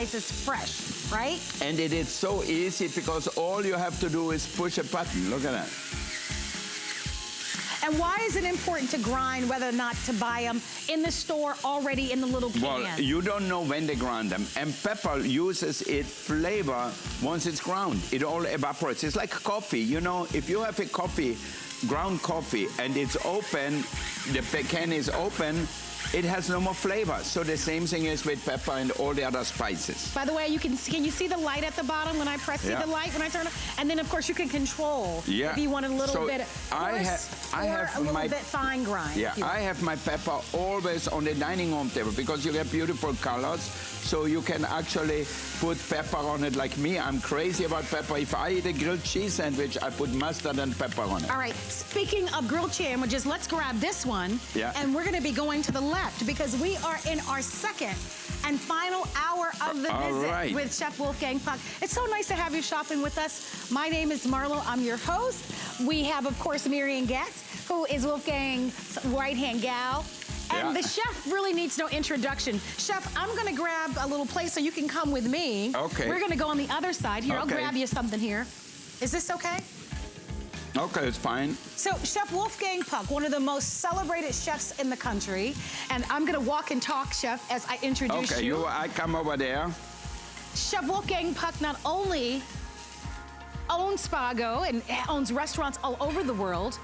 is fresh, right? And it is so easy because all you have to do is push a button. Look at that. And why is it important to grind whether or not to buy them in the store already in the little can? Well, you don't know when they grind them. And pepper loses its flavor once it's ground. It all evaporates. It's like coffee. You know, if you have a coffee, ground coffee, and it's open, the can is open, it has no more flavor. So the same thing is with pepper and all the other spices. By the way, can you see the light at the bottom when I press the light when I turn it? And then of course you can control if you want a little bit coarse or a little bit fine grind. Yeah, I have my pepper always on the dining room table because you get beautiful colors. So you can actually put pepper on it like me. I'm crazy about pepper. If I eat a grilled cheese sandwich, I put mustard and pepper on it. All right, speaking of grilled sandwiches, let's grab this one. Yeah. And we're gonna be going to the left because we are in our second and final hour of the visit with Chef Wolfgang Puck. It's so nice to have you shopping with us. My name is Marlo, I'm your host. We have, of course, Marian Getz, who is Wolfgang's right-hand gal. And the chef really needs no introduction. Chef, I'm gonna grab a little place so you can come with me. Okay. We're gonna go on the other side. Here, I'll grab you something here. Is this okay? Okay, it's fine. So, Chef Wolfgang Puck, one of the most celebrated chefs in the country. And I'm gonna walk and talk, Chef, as I introduce you. Okay, I come over there. Chef Wolfgang Puck not only owns Spago and owns restaurants all over the world,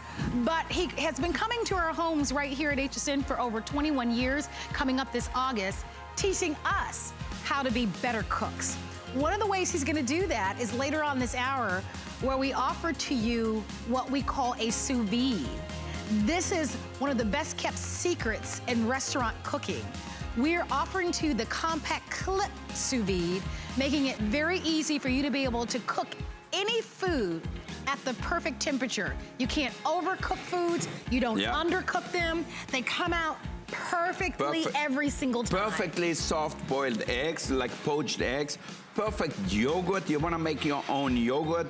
but he has been coming to our homes right here at HSN for over 21 years, coming up this August, teaching us how to be better cooks. One of the ways he's gonna do that is later on this hour, where we offer to you what we call a sous vide. This is one of the best kept secrets in restaurant cooking. We're offering to you the compact clip sous vide, making it very easy for you to be able to cook any food at the perfect temperature. You can't overcook foods, you don't undercook them. They come out perfectly every single time. Perfectly soft-boiled eggs, like poached eggs. Perfect yogurt. You want to make your own yogurt.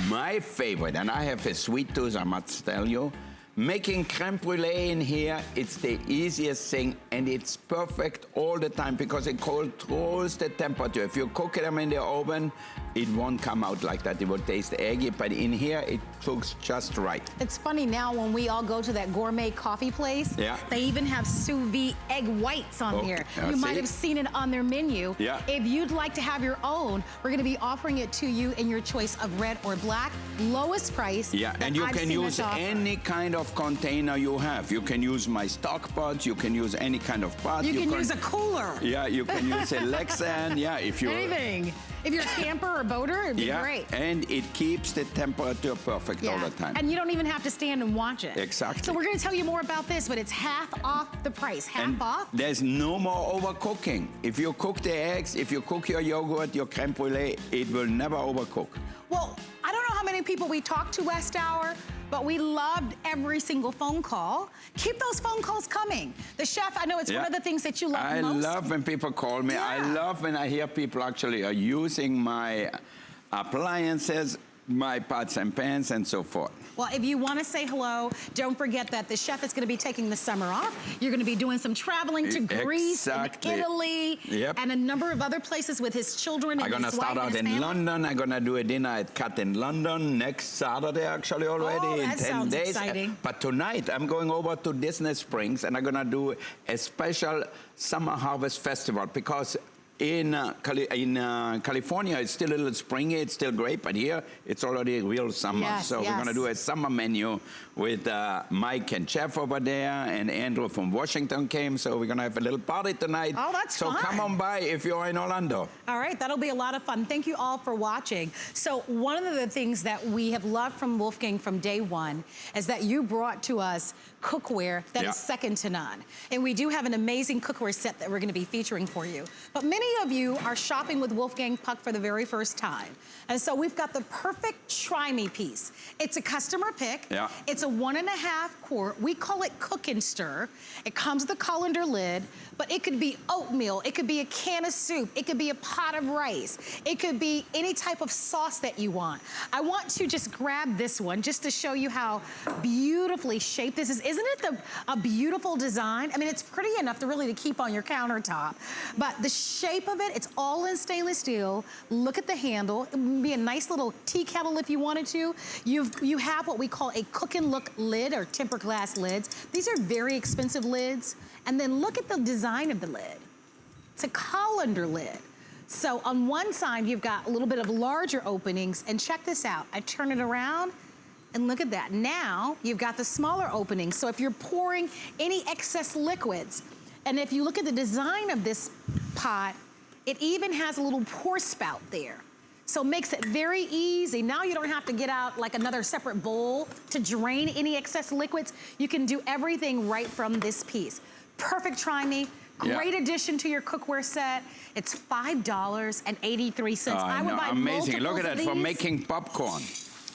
My favorite, and I have a sweet tooth, I must tell you. Making creme brulee in here, it's the easiest thing, and it's perfect all the time because it controls the temperature. If you cook them in the oven, it won't come out like that. It will taste eggy, but in here, it cooks just right. It's funny now when we all go to that gourmet coffee place, they even have sous vide egg whites on here. You might have seen it on their menu. If you'd like to have your own, we're gonna be offering it to you in your choice of red or black, lowest price. And you can use any kind of container you have. You can use my stock pots, you can use any kind of pot. You can use a cooler. You can use a Lexan, if you... Anything. If you're a camper or boater, it'd be great. And it keeps the temperature perfect all the time. And you don't even have to stand and watch it. Exactly. So we're gonna tell you more about this, but it's half off the price, half off. There's no more overcooking. If you cook the eggs, if you cook your yogurt, your creme brulee, it will never overcook. Well, I don't know how many people we talked to last hour, but we loved every single phone call. Keep those phone calls coming. The chef, I know it's one of the things that you love most. I love when people call me. I love when I hear people actually are using my appliances, my pots and pans, and so forth. Well, if you want to say hello, don't forget that the chef is going to be taking the summer off. You're going to be doing some traveling to Greece and Italy and a number of other places with his children and his wife and his family. I'm going to start out in London. I'm going to do a dinner at Cut in London next Saturday, actually, already in 10 days. Exciting. But tonight, I'm going over to Disney Springs, and I'm going to do a special Summer Harvest Festival because in California, it's still a little springy, it's still great, but here, it's already real summer. So we're gonna do a summer menu with Mike and Jeff over there, and Andrew from Washington came, so we're gonna have a little party tonight. Oh, that's fun. So come on by if you're in Orlando. All right, that'll be a lot of fun. Thank you all for watching. So one of the things that we have loved from Wolfgang from day one is that you brought to us cookware that is second to none. And we do have an amazing cookware set that we're gonna be featuring for you. But many of you are shopping with Wolfgang Puck for the very first time. And so we've got the perfect Try Me piece. It's a customer pick. It's a 1.5 quart. We call it Cook and Stir. It comes with a colander lid, but it could be oatmeal. It could be a can of soup. It could be a pot of rice. It could be any type of sauce that you want. I want to just grab this one just to show you how beautifully shaped this is. Isn't it a beautiful design? I mean, it's pretty enough to really keep on your countertop, but the shape shape of it, it's all in stainless steel. Look at the handle. It would be a nice little tea kettle if you wanted to. You have what we call a cook and look lid or tempered glass lids. These are very expensive lids. And then look at the design of the lid. It's a colander lid. So on one side, you've got a little bit of larger openings, and check this out. I turn it around, and look at that. Now, you've got the smaller openings. So if you're pouring any excess liquids, and if you look at the design of this pot, it even has a little pour spout there. So it makes it very easy. Now you don't have to get out like another separate bowl to drain any excess liquids. You can do everything right from this piece. Perfect, try me. Great addition to your cookware set. It's $5.83. I would buy amazing. Look at that, for these. making popcorn.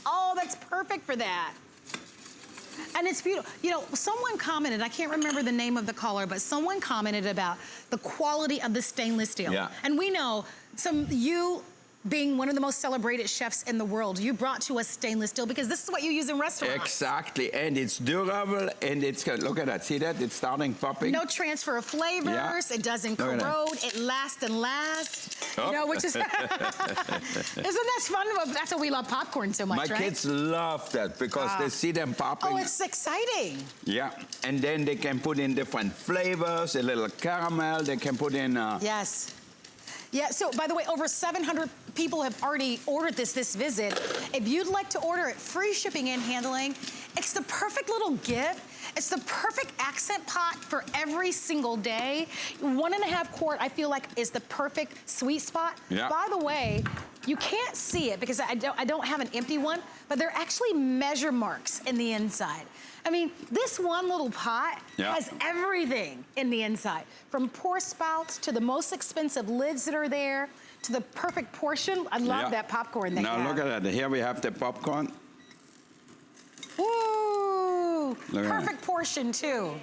Oh, that's perfect for that. And it's beautiful. You know, someone commented, I can't remember the name of the caller, but someone commented about the quality of the stainless steel. Yeah. And we know you being one of the most celebrated chefs in the world, you brought to us stainless steel because this is what you use in restaurants. Exactly, and it's durable, and it's good. Look at that, see that? It's starting popping. No transfer of flavors, it doesn't corrode, it lasts and lasts. Oh. You know, which is, isn't that fun? That's why we love popcorn so much, My right? kids love that because they see them popping. Oh, it's exciting. Yeah, and then they can put in different flavors, a little caramel, they can put in... Yes. Yeah, so by the way, over 700 people have already ordered this visit. If you'd like to order it, free shipping and handling. It's the perfect little gift. It's the perfect accent pot for every single day. 1.5 quart, I feel like, is the perfect sweet spot. Yeah. By the way, you can't see it because I don't have an empty one, but they're actually measure marks in the inside. I mean, this one little pot has everything in the inside, from pour spouts to the most expensive lids that are there, to the perfect portion. I love that popcorn they have. Now look at that. Here we have the popcorn. Ooh, perfect portion too.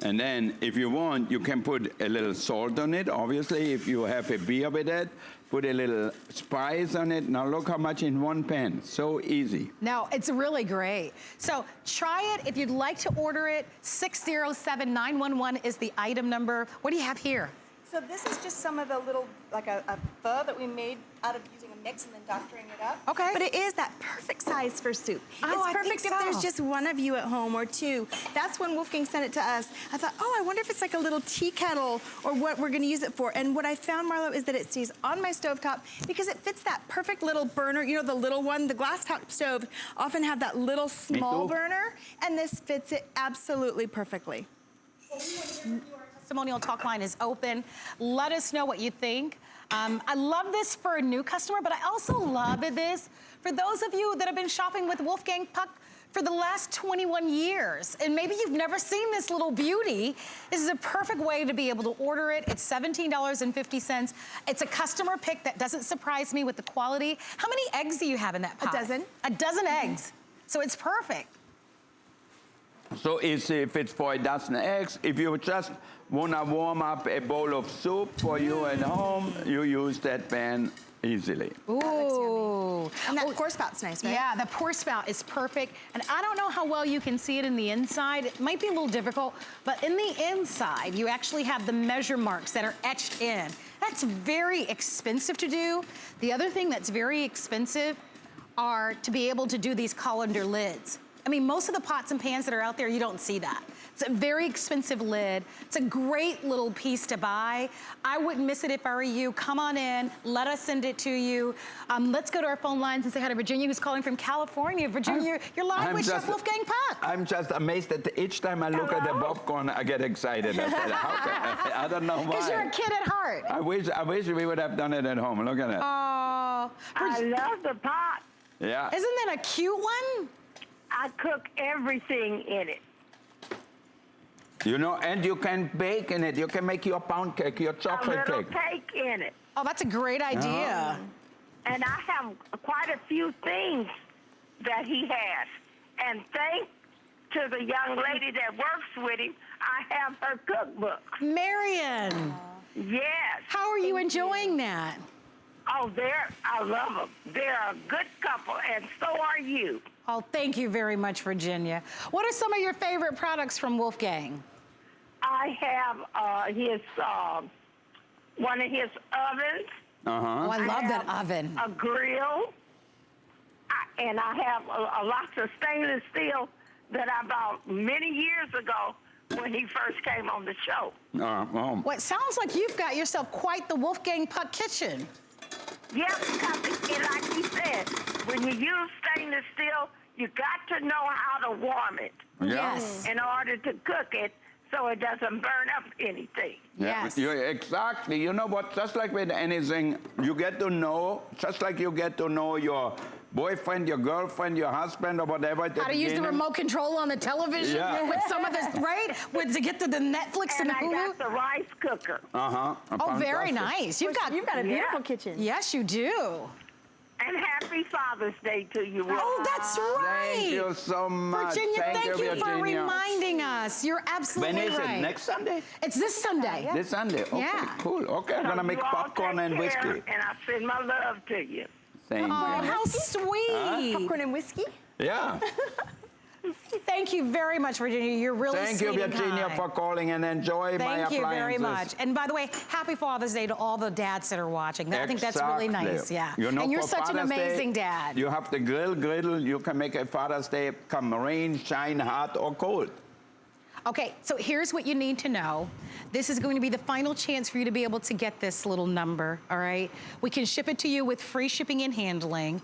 And then, if you want, you can put a little salt on it. Obviously, if you have a beer with it, put a little spice on it. Now look how much in one pan. So easy. No, it's really great. So try it. If you'd like to order it, 607-911 is the item number. What do you have here? So this is just some of the little, like a pho that we made out of using a mix and then doctoring it up. Okay. But it is that perfect size for soup. Oh, it's I perfect think if so. there's just one of you at home or two. That's when Wolfgang sent it to us. I thought, oh, I wonder if it's like a little tea kettle or what we're gonna use it for. And what I found, Marlo, is that it stays on my stovetop because it fits that perfect little burner. You know, the little one, the glass top stove often have that little small burner, and this fits it absolutely perfectly. Testimonial talk line is open. Let us know what you think. I love this for a new customer, but I also love this for those of you that have been shopping with Wolfgang Puck for the last 21 years. And maybe you've never seen this little beauty. This is a perfect way to be able to order it. It's $17.50. It's a customer pick that doesn't surprise me with the quality. How many eggs do you have in that pot? A dozen. A dozen eggs. So it's perfect. So if it's for a dozen eggs, if you just want to warm up a bowl of soup for you at home, you use that pan easily. Ooh. And that pour spout's nice, right? Yeah, the pour spout is perfect. And I don't know how well you can see it in the inside. It might be a little difficult, but in the inside, you actually have the measure marks that are etched in. That's very expensive to do. The other thing that's very expensive are to be able to do these colander lids. I mean, most of the pots and pans that are out there, you don't see that. It's a very expensive lid. It's a great little piece to buy. I wouldn't miss it if I were you. Come on in, let us send it to you. Let's go to our phone lines and say hi to Virginia, who's calling from California. Virginia, you're live with Chef Wolfgang Puck. I'm just amazed that each time I look at the popcorn, I get excited. I don't know why. Because you're a kid at heart. I wish we would have done it at home. Look at it. Oh. I love the pot. Yeah. Isn't that a cute one? I cook everything in it. You know, and you can bake in it. You can make your pound cake, your chocolate A little cake. cake in it. Oh, that's a great idea. And I have quite a few things that he has. And thanks to the young lady that works with him, I have her cookbook. Marion, Yes. how are you enjoying that? Oh, I love them. They're a good couple, and so are you. Oh, thank you very much, Virginia. What are some of your favorite products from Wolfgang? I have his one of his ovens. Oh, I love that have oven. A grill. And I have a lots of stainless steel that I bought many years ago when he first came on the show. Well, it sounds like you've got yourself quite the Wolfgang Puck kitchen. Yeah, because like he said, when you use stainless steel, you got to know how to warm it. Yeah. Yes. In order to cook it so it doesn't burn up anything. Yes. Yeah, exactly. You know what? Just like with anything, you get to know, just like you get to know your boyfriend, your girlfriend, your husband, or whatever. How to use the remote control on the television with some of the, right? With, to get to the Netflix and I Hulu. got the rice cooker. Oh, very nice. You've got a beautiful kitchen. Yes, you do. And happy Father's Day to you all. Oh, that's right. Thank you so much. Virginia, thank you for Virginia. reminding us. You're absolutely When is right. it? Next Sunday? It's this Sunday. This Sunday? Okay, Yeah. cool. Okay, I'm going to make You all popcorn take and care, whiskey. And I send my love to you. Thank Oh, you. how sweet. Popcorn and whiskey? Yeah. Thank you very much, Virginia. You're really Thank sweet you, and Virginia, kind. for calling, and enjoy my Thank appliances. you very much. And by the way, happy Father's Day to all the dads that are watching. I think that's really Exactly. nice, yeah. You know, and you're for such an Father's Day, amazing dad. You have the griddle. You can make a Father's Day come rain, shine, hot, or cold. Okay, so here's what you need to know. This is going to be the final chance for you to be able to get this little number, all right? We can ship it to you with free shipping and handling.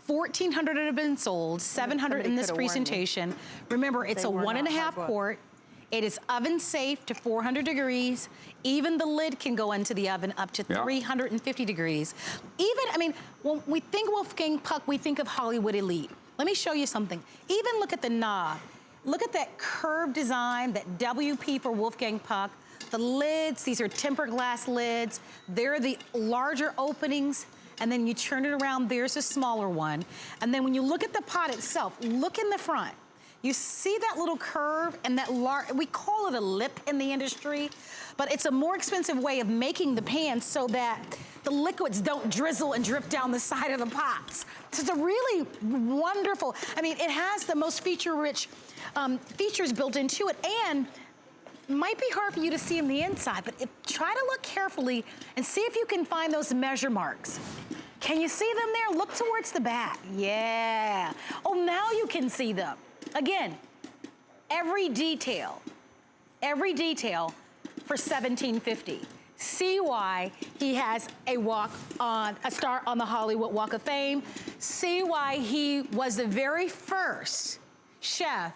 1,400 have been sold, 700 in this presentation. Remember, it's a 1.5 quart. It is oven safe to 400 degrees. Even the lid can go into the oven up to 350 degrees. Even, I mean, when we think Wolfgang Puck, we think of Hollywood Elite. Let me show you something. Even look at the knob. Look at that curved design, that WP for Wolfgang Puck. The lids, these are tempered glass lids. They're the larger openings, and then you turn it around, there's a smaller one. And then when you look at the pot itself, look in the front. You see that little curve and that we call it a lip in the industry, but it's a more expensive way of making the pan so that the liquids don't drizzle and drip down the side of the pots. So it's a really wonderful, I mean, it has the most feature-rich features built into it, and might be hard for you to see in the inside, but try to look carefully and see if you can find those measure marks. Can you see them there? Look towards the back. Yeah. Oh, now you can see them. Again, every detail for $17.50. See why he has a star on the Hollywood Walk of Fame. See why he was the very first chef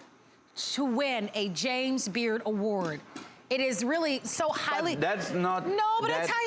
to win a James Beard Award. It is really so highly. But that's not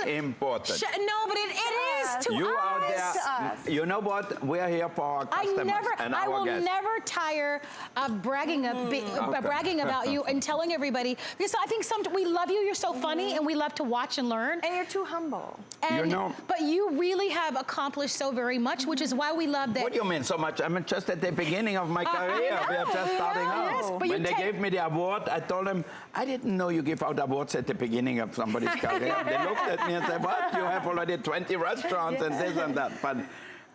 important. No, but it is to you us. out there, you know what? We're here for our customers and I our will guests. never tire of bragging about you and telling everybody, because I think we love you. You're so funny, and we love to watch and learn. And you're too humble. And, you know, but you really have accomplished so very much, which is why we love that. What do you mean so much? I'm just at the beginning of my career. We are just starting out. Yes, but when they gave me the award, I told them, I didn't know you give out awards at the beginning of somebody's career. They looked at me and said, what? You have already 20 restaurants and this and that. But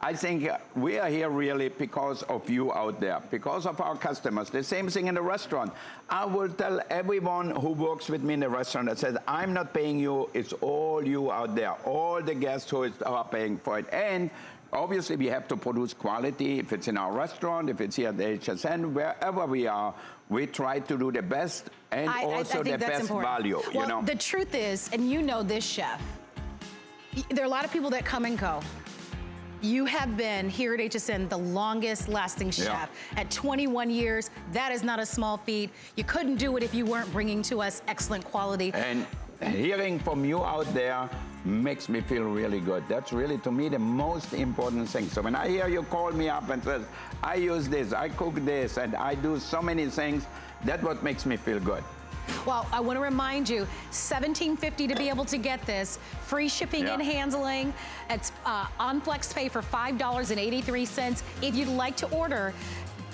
I think we are here really because of you out there, because of our customers. The same thing in the restaurant. I will tell everyone who works with me in the restaurant that says, I'm not paying you, it's all you out there, all the guests who are paying for it. And obviously, we have to produce quality. If it's in our restaurant, if it's here at the HSN, wherever we are, we try to do the best and also the best value. Well, you know? the truth is, and you know this, chef, there are a lot of people that come and go. You have been here at HSN the longest lasting chef. At 21 years, that is not a small feat. You couldn't do it if you weren't bringing to us excellent quality. And hearing from you out there makes me feel really good. That's really, to me, the most important thing. So when I hear you call me up and says, I use this, I cook this, and I do so many things, that's what makes me feel good. Well, I want to remind you, $17.50 to be able to get this. Free shipping and handling. It's on FlexPay for $5.83. If you'd like to order,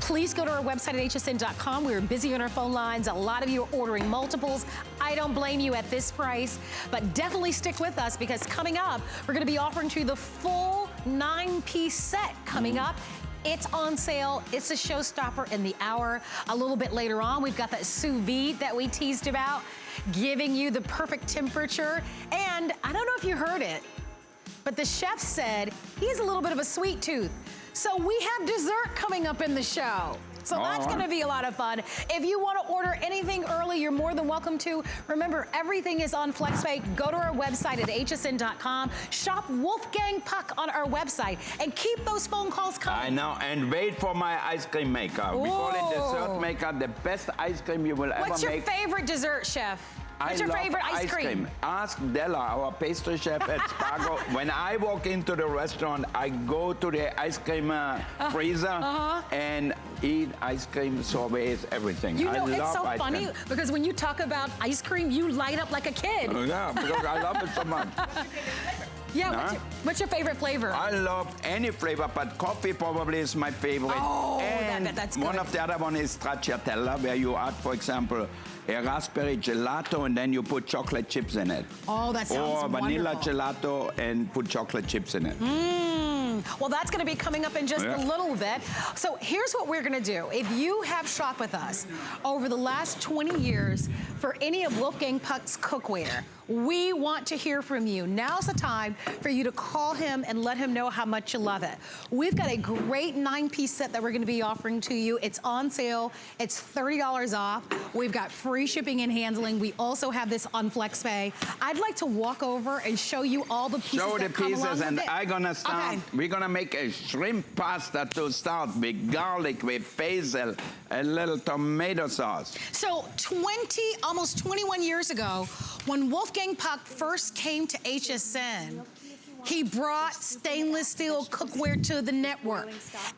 please go to our website at hsn.com. We're busy on our phone lines. A lot of you are ordering multiples. I don't blame you at this price, but definitely stick with us because coming up, we're going to be offering to you the full 9-piece set coming up. It's on sale. It's a showstopper in the hour. A little bit later on, we've got that sous vide that we teased about. giving you the perfect temperature. And I don't know if you heard it, but the chef said he has a little bit of a sweet tooth. So we have dessert coming up in the show. So that's gonna be a lot of fun. If you wanna order anything early, you're more than welcome to. Remember, everything is on FlexPay. Go to our website at hsn.com. Shop Wolfgang Puck on our website and keep those phone calls coming. I know, and wait for my ice cream maker. We call it dessert maker, the best ice cream you will ever make. What's your favorite dessert, chef? What's your favorite ice cream? Ask Della, our pastry chef at Spargo. When I walk into the restaurant, I go to the ice cream freezer and eat ice cream, sorbets, everything. You know, I it's love so ice funny cream. because when you talk about ice cream, you light up like a kid. Yeah, because I love it so much. Yeah, what's your favorite flavor? I love any flavor, but coffee probably is my favorite. Oh, and that's good. one of the other one is stracciatella, where you add, for example, a raspberry gelato and then you put chocolate chips in it. Oh, that sounds Or vanilla wonderful. gelato and put chocolate chips in it. Well, that's going to be coming up in just a little bit. So here's what we're going to do. If you have shopped with us over the last 20 years for any of Wolfgang Puck's cookware, we want to hear from you. Now's the time for you to call him and let him know how much you love it. We've got a great 9-piece set that we're going to be offering to you. It's on sale. It's $30 off. We've got free shipping and handling. We also have this on FlexPay. I'd like to walk over and show you all the pieces Show the that come along pieces, with and it. I'm gonna start. Okay. We're gonna make a shrimp pasta to start with garlic, with basil, a little tomato sauce. So almost 21 years ago, when Wolfgang Puck first came to HSN, he brought stainless steel cookware to the network.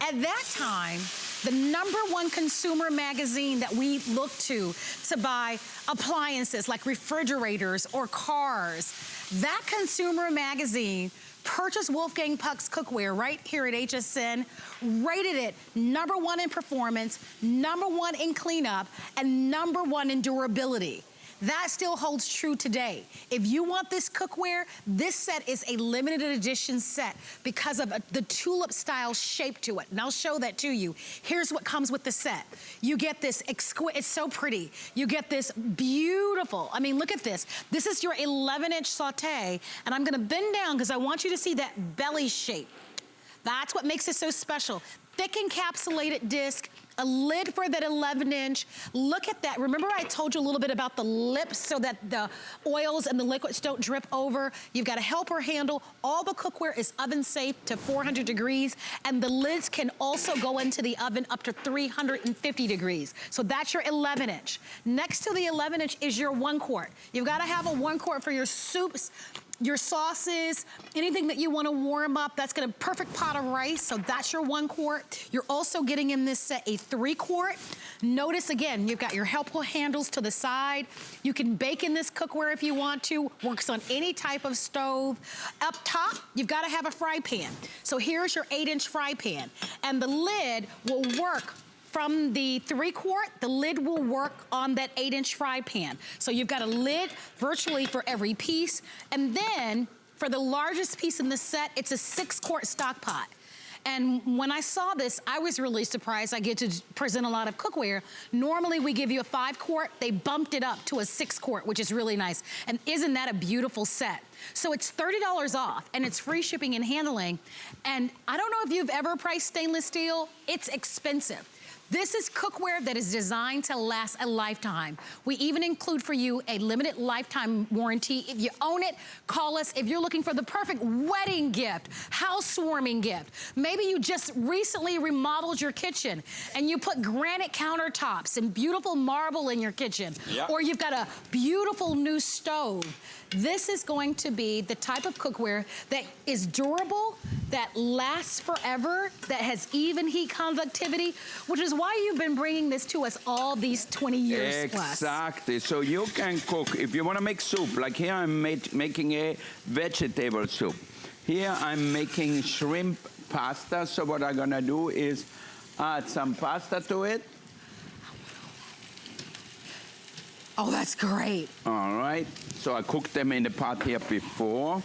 At that time, the #1 consumer magazine that we looked to buy appliances like refrigerators or cars, that consumer magazine purchased Wolfgang Puck's cookware right here at HSN, rated it #1 in performance, #1 in cleanup, and #1 in durability. That still holds true today. If you want this cookware, this set is a limited edition set because of the tulip style shape to it. And I'll show that to you. Here's what comes with the set. You get this exquisite, it's so pretty. You get this beautiful, I mean, look at this. This is your 11-inch saute, and I'm gonna bend down because I want you to see that belly shape. That's what makes it so special. Thick encapsulated disc, a lid for that 11-inch. Look at that. Remember I told you a little bit about the lips so that the oils and the liquids don't drip over. You've got a helper handle. All the cookware is oven safe to 400 degrees, and the lids can also go into the oven up to 350 degrees. So that's your 11-inch. Next to the 11-inch is your 1 quart. You've got to have a 1 quart for your soups, your sauces, anything that you want to warm up. That's got a perfect pot of rice, so that's your 1 quart. You're also getting in this set a 3 quart. Notice again, you've got your helpful handles to the side. You can bake in this cookware if you want to. Works on any type of stove. Up top, you've got to have a fry pan. So here's your 8-inch fry pan, and the lid will work. From the 3 quart, the lid will work on that 8-inch fry pan. So you've got a lid virtually for every piece. And then for the largest piece in the set, it's a 6 quart stock pot. And when I saw this, I was really surprised. I get to present a lot of cookware. Normally we give you a 5 quart. They bumped it up to a 6 quart, which is really nice. And isn't that a beautiful set? So it's $30 off, and it's free shipping and handling. And I don't know if you've ever priced stainless steel. It's expensive. This is cookware that is designed to last a lifetime. We even include for you a limited lifetime warranty. If you own it, call us. If you're looking for the perfect wedding gift, housewarming gift, maybe you just recently remodeled your kitchen and you put granite countertops and beautiful marble in your kitchen, or you've got a beautiful new stove. This is going to be the type of cookware that is durable, that lasts forever, that has even heat conductivity, which is why you've been bringing this to us all these 20 years plus. Exactly. So you can cook. If you want to make soup, like here I'm making a vegetable soup. Here I'm making shrimp pasta. So what I'm going to do is add some pasta to it. Oh, that's great. All right. So I cooked them in the pot here before.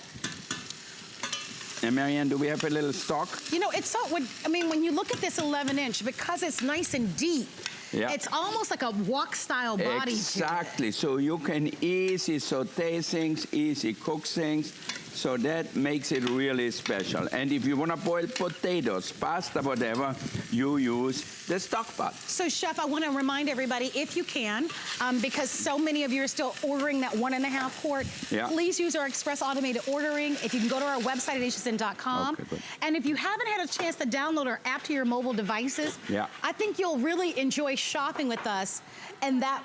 And Marianne, do we have a little stock? You know, it's so, I mean, when you look at this 11-inch, because it's nice and deep, Yeah. It's almost like a wok-style body. Exactly. So you can easy saute things, easy cook things. So that makes it really special. And if you want to boil potatoes, pasta, whatever, you use the stock pot. So, Chef, I want to remind everybody, if you can, because so many of you are still ordering that 1.5 quart, please use our express automated ordering. If you can go to our website at hsn.com. Okay, and if you haven't had a chance to download our app to your mobile devices, I think you'll really enjoy shopping with us and that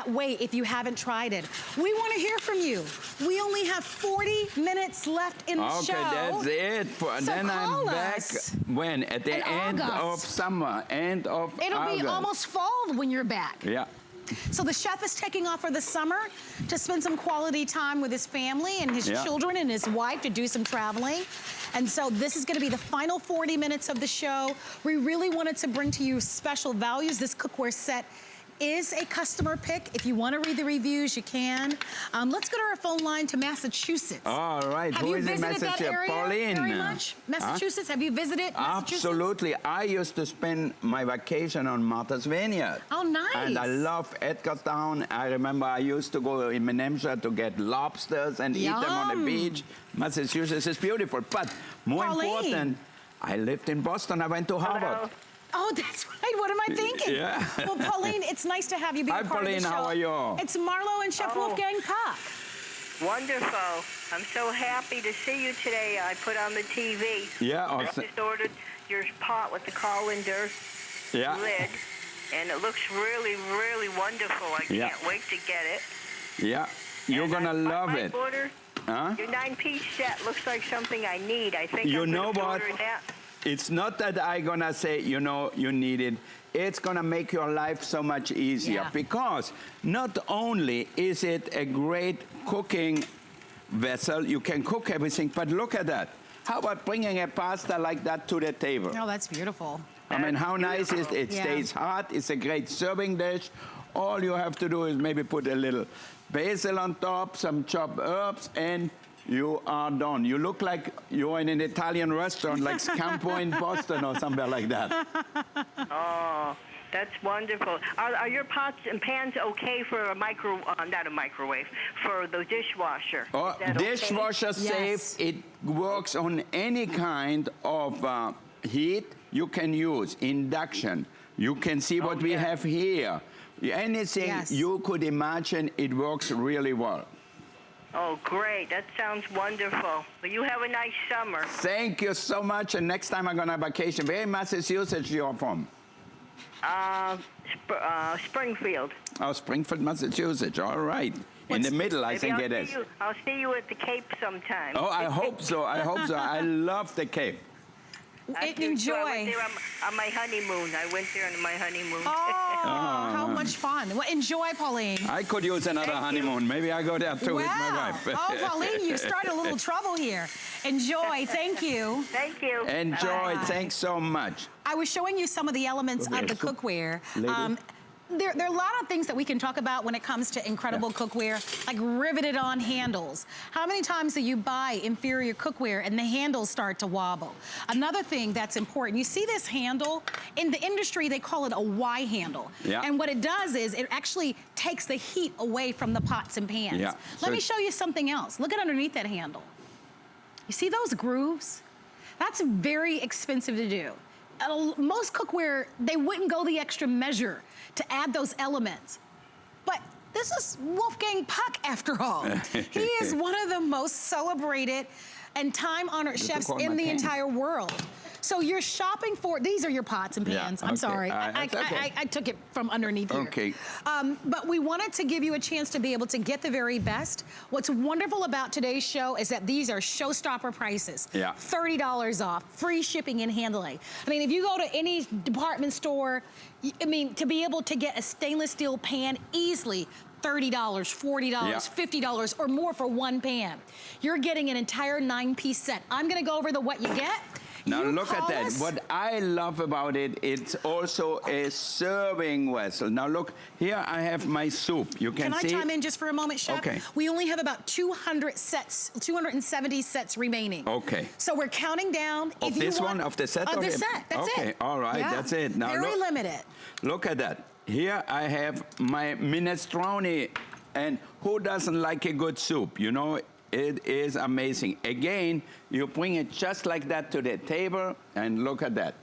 way if you haven't tried it. We want to hear from you. We only have 40 minutes left in the show. Okay, that's it. So then I'm back when? At the end of summer, end of August. It'll be almost fall when you're back. Yeah. So the chef is taking off for the summer to spend some quality time with his family and his children and his wife to do some traveling. And so this is going to be the final 40 minutes of the show. We really wanted to bring to you special values. This cookware set is a customer pick. If you want to read the reviews, you can. Let's go to our phone line to Massachusetts. All right. Have Who you is in visited that Massachusetts? area Pauline. very much? Massachusetts? Have you visited Massachusetts? Absolutely. I used to spend my vacation on Martha's Vineyard. Oh, nice. And I love Edgartown. I remember I used to go in New Hampshire to get lobsters and eat them on the beach. Massachusetts is beautiful. But more important, I lived in Boston. I went to Harvard. Oh, that's right. What am I thinking? Yeah. Well, Pauline, it's nice to have you be a part Pauline, of the show. how are you? It's Marlo and Chef Wolfgang Puck. Wonderful. I'm so happy to see you today. I put on the TV. Yeah. I just ordered your pot with the colander lid, and it looks really, really wonderful. I can't wait to get it. Yeah. You're going to love it. Order, your 9-piece set looks like something I need. I think you I'm know what? order that. It's not that I'm going to say, you know, you need it. It's going to make your life so much easier because not only is it a great cooking vessel, you can cook everything, but look at that. How about bringing a pasta like that to the table? Oh, that's beautiful. I mean, how nice is it? It stays hot. It's a great serving dish. All you have to do is maybe put a little basil on top, some chopped herbs, and you are done. You look like you're in an Italian restaurant, like Scampo in Boston or somewhere like that. Oh, that's wonderful. Are your pots and pans okay for a not a microwave, for the dishwasher? Oh, dishwasher safe. It works on any kind of heat you can use. Induction. You can see what we have here. Anything you could imagine, it works really well. Oh, great. That sounds wonderful. Well, you have a nice summer. Thank you so much. And next time I'm going on vacation. Where in Massachusetts you're from? Springfield. Oh, Springfield, Massachusetts. All right. In the middle, I think it is. I'll see you at the Cape sometime. Oh, I hope so. I hope so. I love the Cape. Enjoy. I went there on my honeymoon. I went there on my honeymoon. Oh, how much fun. Well, enjoy, Pauline. I could use another honeymoon. Maybe I go there too with my wife. Oh, Pauline, you started a little trouble here. Enjoy. Thank you. Thank you. Enjoy. Thanks so much. I was showing you some of the elements of the cookware. There are a lot of things that we can talk about when it comes to incredible cookware, like riveted on handles. How many times do you buy inferior cookware and the handles start to wobble? Another thing that's important, you see this handle? In the industry, they call it a Y handle. And what it does is it actually takes the heat away from the pots and pans. Let me show you something else. Look at underneath that handle. You see those grooves? That's very expensive to do. Most cookware, they wouldn't go the extra measure to add those elements. But this is Wolfgang Puck, after all. He is one of the most celebrated and time-honored chefs in the entire world. So you're shopping for, these are your pots and pans. I'm sorry. I took it from underneath here. But we wanted to give you a chance to be able to get the very best. What's wonderful about today's show is that these are showstopper prices. $30 off, free shipping and handling. I mean, if you go to any department store, I mean, to be able to get a stainless steel pan easily, $30, $40, $50 or more for one pan. You're getting an entire 9-piece set. I'm gonna go over the what you get. Now look at that. What I love about it, it's also a serving vessel. Now look, here I have my soup. You can see. Can I chime in just for a moment, Chef? Okay. We only have about 270 sets remaining. Okay. So we're counting down. Of this one, of the set? Of the set, that's it. Okay, all right, that's it. Now very limited. Look at that. here I have my minestrone. And who doesn't like a good soup? You know, it is amazing. Again, you bring it just like that to the table, and look at that.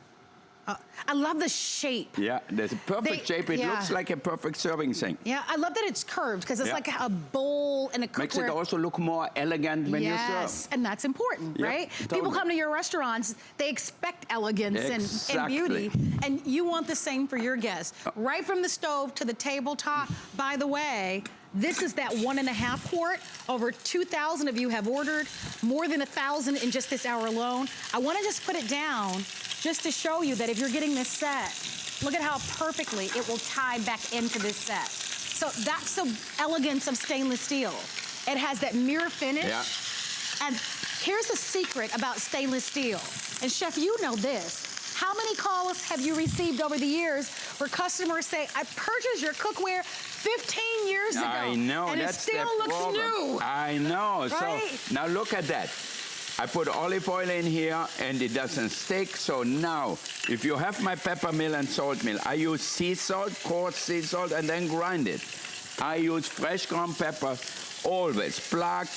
I love the shape. Yeah, there's a perfect shape. It looks like a perfect serving thing. Yeah, I love that it's curved because it's like a bowl and a cookware. Makes it also look more elegant when you serve. Yes, and that's important, right? Totally. People come to your restaurants, they expect elegance and beauty, and you want the same for your guests. Right from the stove to the tabletop. By the way, this is that 1.5 quart. Over 2,000 of you have ordered, more than 1,000 in just this hour alone. I want to just put it down just to show you that if you're getting this set, look at how perfectly it will tie back into this set. So that's the elegance of stainless steel. It has that mirror finish. Yeah. And here's the secret about stainless steel. And Chef, you know this. How many calls have you received over the years where customers say, I purchased your cookware 15 years ago. I know, and that's it still looks new. I know. Right? So now look at that. I put olive oil in here and it doesn't stick. So now, if you have my pepper mill and salt mill, I use sea salt, coarse sea salt, and then grind it. I use fresh ground pepper, always black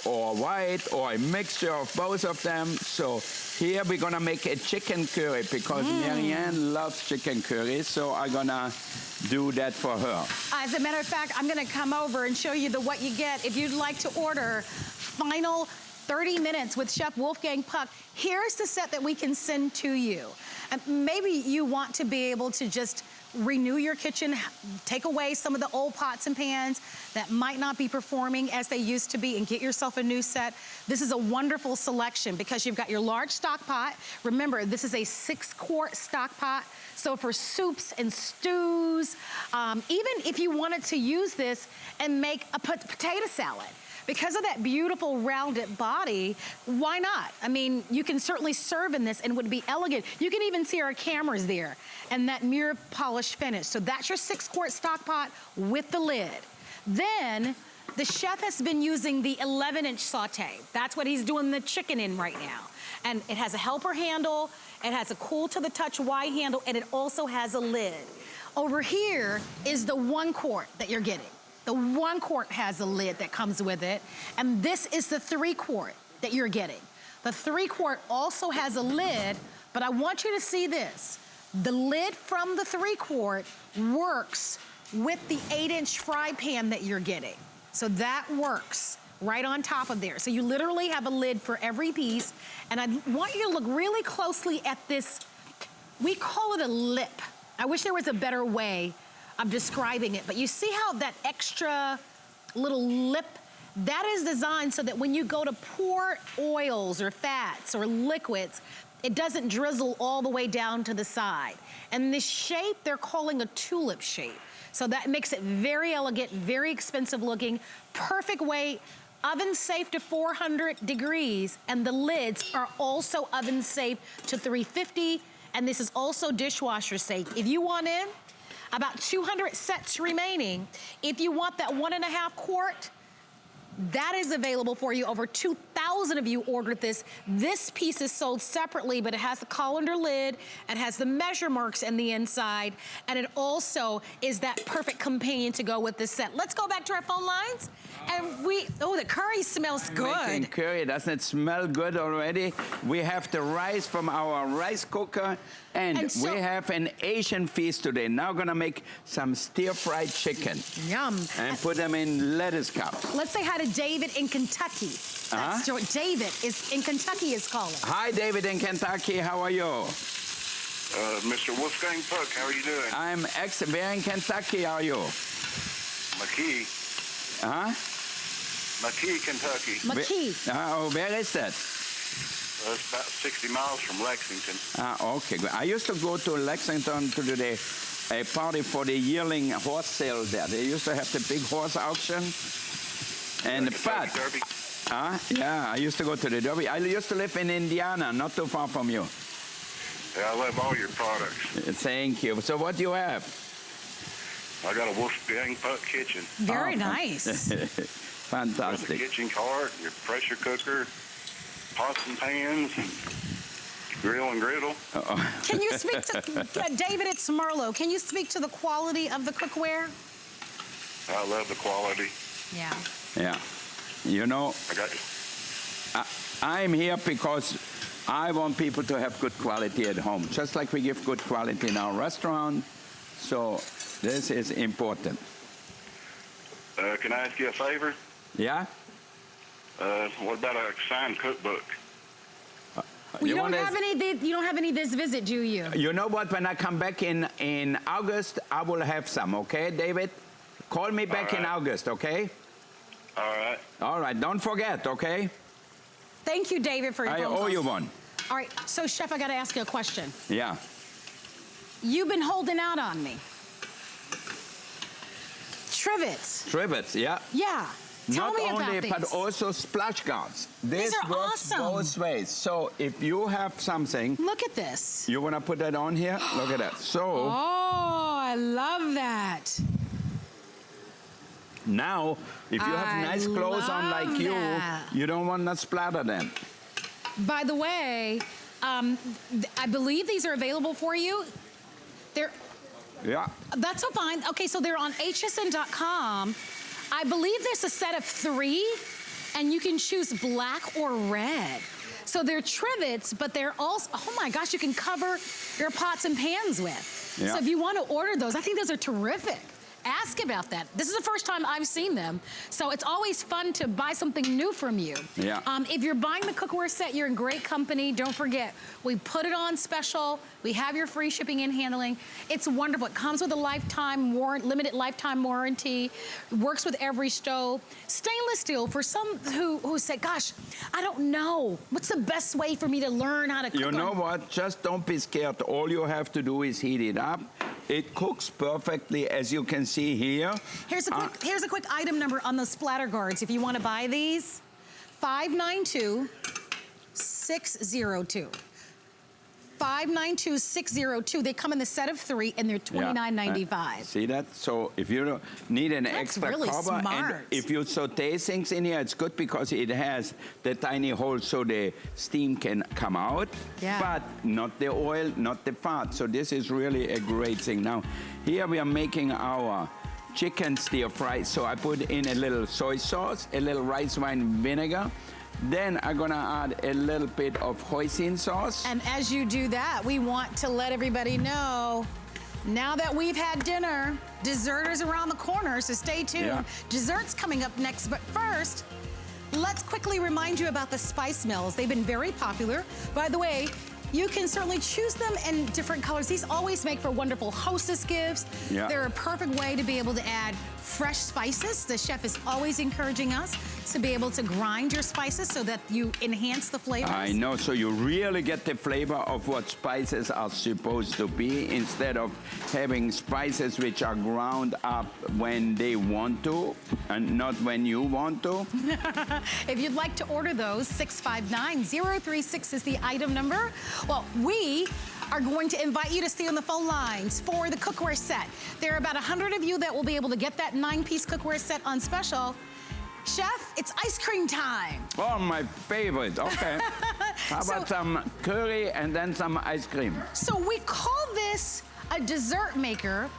or white or a mixture of both of them. So here we're gonna make a chicken curry because Marianne loves chicken curry. So I'm gonna do that for her. As a matter of fact, I'm gonna come over and show you the what you get. If you'd like to order final 30 minutes with Chef Wolfgang Puck, here's the set that we can send to you. And maybe you want to be able to just renew your kitchen, take away some of the old pots and pans that might not be performing as they used to be and get yourself a new set. This is a wonderful selection because you've got your large stock pot. Remember, this is a 6-quart stock pot. So for soups and stews, even if you wanted to use this and make a potato salad, because of that beautiful rounded body, why not? I mean, you can certainly serve in this and it would be elegant. You can even see our cameras there and that mirror polished finish. So that's your 6-quart stock pot with the lid. Then the chef has been using the 11-inch saute. That's what he's doing the chicken in right now. And it has a helper handle, it has a cool to the touch wide handle, and it also has a lid. Over here is the 1 quart that you're getting. The 1 quart has a lid that comes with it, and this is the 3 quart that you're getting. The 3 quart also has a lid, but I want you to see this. The lid from the 3 quart works with the 8-inch fry pan that you're getting. So that works right on top of there. So you literally have a lid for every piece, and I want you to look really closely at this. We call it a lip. I wish there was a better way of describing it, but you see how that extra little lip, that is designed so that when you go to pour oils or fats or liquids, it doesn't drizzle all the way down to the side. And this shape, they're calling a tulip shape. So that makes it very elegant, very expensive looking, perfect weight, oven safe to 400 degrees, and the lids are also oven safe to 350, and this is also dishwasher safe. If you want in, about 200 sets remaining. If you want that 1.5 quart, that is available for you. Over 2,000 of you ordered this. This piece is sold separately, but it has the colander lid, it has the measure marks in the inside, and it also is that perfect companion to go with this set. Let's go back to our phone lines. And the curry smells good. Making curry, doesn't it smell good already? We have the rice from our rice cooker, and so, we have an Asian feast today. Now gonna make some stir-fried chicken. Yum. And put them in lettuce cups. Let's say hi to David in Kentucky. That's what David is in Kentucky is calling. Hi, David in Kentucky. How are you? Mr. Wolfgang Puck, how are you doing? I'm where in Kentucky are you? McKee. McKee, Kentucky. McKee. Where is that? It's about 60 miles from Lexington. Okay, good. I used to go to Lexington to do a party for the yearling horse sale there. They used to have the big horse auction. And Derby. Yeah, I used to go to the Derby. I used to live in Indiana, not too far from you. Yeah, I love all your products. Thank you. So what do you have? I got a Wolfgang Puck kitchen. Very nice. Fantastic. Your kitchen cart, your pressure cooker, pots and pans, Grill and griddle. Can you speak to, David, it's Marlo. Can you speak to the quality of the cookware? I love the quality. Yeah. Yeah. You know, I got you. I'm here because I want people to have good quality at home, just like we give good quality in our restaurant. So this is important. Can I ask you a favor? Yeah? What about a signed cookbook? You don't have any this visit, do you? You know what? When I come back in August, I will have some, okay, David? Call me back in August, okay? All right. All right. Don't forget, okay? Thank you, David, for your phone call. I owe you one. All right. So, Chef, I got to ask you a question. Yeah. You've been holding out on me. Trivets. Trivets, yeah. Yeah. Tell me about Not these. only, but also splash guards. This are works awesome. both ways. So if you have something, Look at this. you want to put that on here? Look at that. So Oh, I love that. now, if you have nice clothes on like that. you don't want to splatter them. By the way, I believe these are available for you. Yeah. That's so fine. Okay, so they're on hsn.com. I believe there's a set of 3, and you can choose black or red. So they're trivets, but they're also, oh my gosh, you can cover your pots and pans with. Yeah. So if you want to order those, I think those are terrific. Ask about that. This is the first time I've seen them. So it's always fun to buy something new from you. Yeah. If you're buying the cookware set, you're in great company. Don't forget, we put it on special. We have your free shipping and handling. It's wonderful. It comes with a limited lifetime warranty. It works with every stove. Stainless steel, for some who say, gosh, I don't know. What's the best way for me to learn how to cook? You know what? Just don't be scared. All you have to do is heat it up. It cooks perfectly, as you can see here. Here's a quick item number on the splatter guards. If you want to buy these, 592-602. 592-602. They come in the set of 3, and they're $29.95. See that? So if you don't need an That's extra really cover, smart. and if you saute things in here, it's good because it has the tiny hole so the steam can come out, but not the oil, not the fat. So this is really a great thing. Now, here we are making our chicken stir fry. So I put in a little soy sauce, a little rice wine vinegar. Then I'm gonna add a little bit of hoisin sauce. And as you do that, we want to let everybody know, now that we've had dinner, dessert is around the corner, so stay tuned. Yeah. Dessert's coming up next, but first, let's quickly remind you about the spice mills. They've been very popular. By the way, you can certainly choose them in different colors. These always make for wonderful hostess gifts. Yeah. They're a perfect way to be able to add fresh spices. The chef is always encouraging us to be able to grind your spices so that you enhance the flavors. I know, so you really get the flavor of what spices are supposed to be instead of having spices which are ground up when they want to and not when you want to. If you'd like to order those, 659-036 is the item number. Well, we are going to invite you to stay on the phone lines for the cookware set. There are about 100 of you that will be able to get that 9-piece cookware set on special. Chef, it's ice cream time. Oh, my favorite. Okay. How about some curry and then some ice cream? So we call this a dessert maker,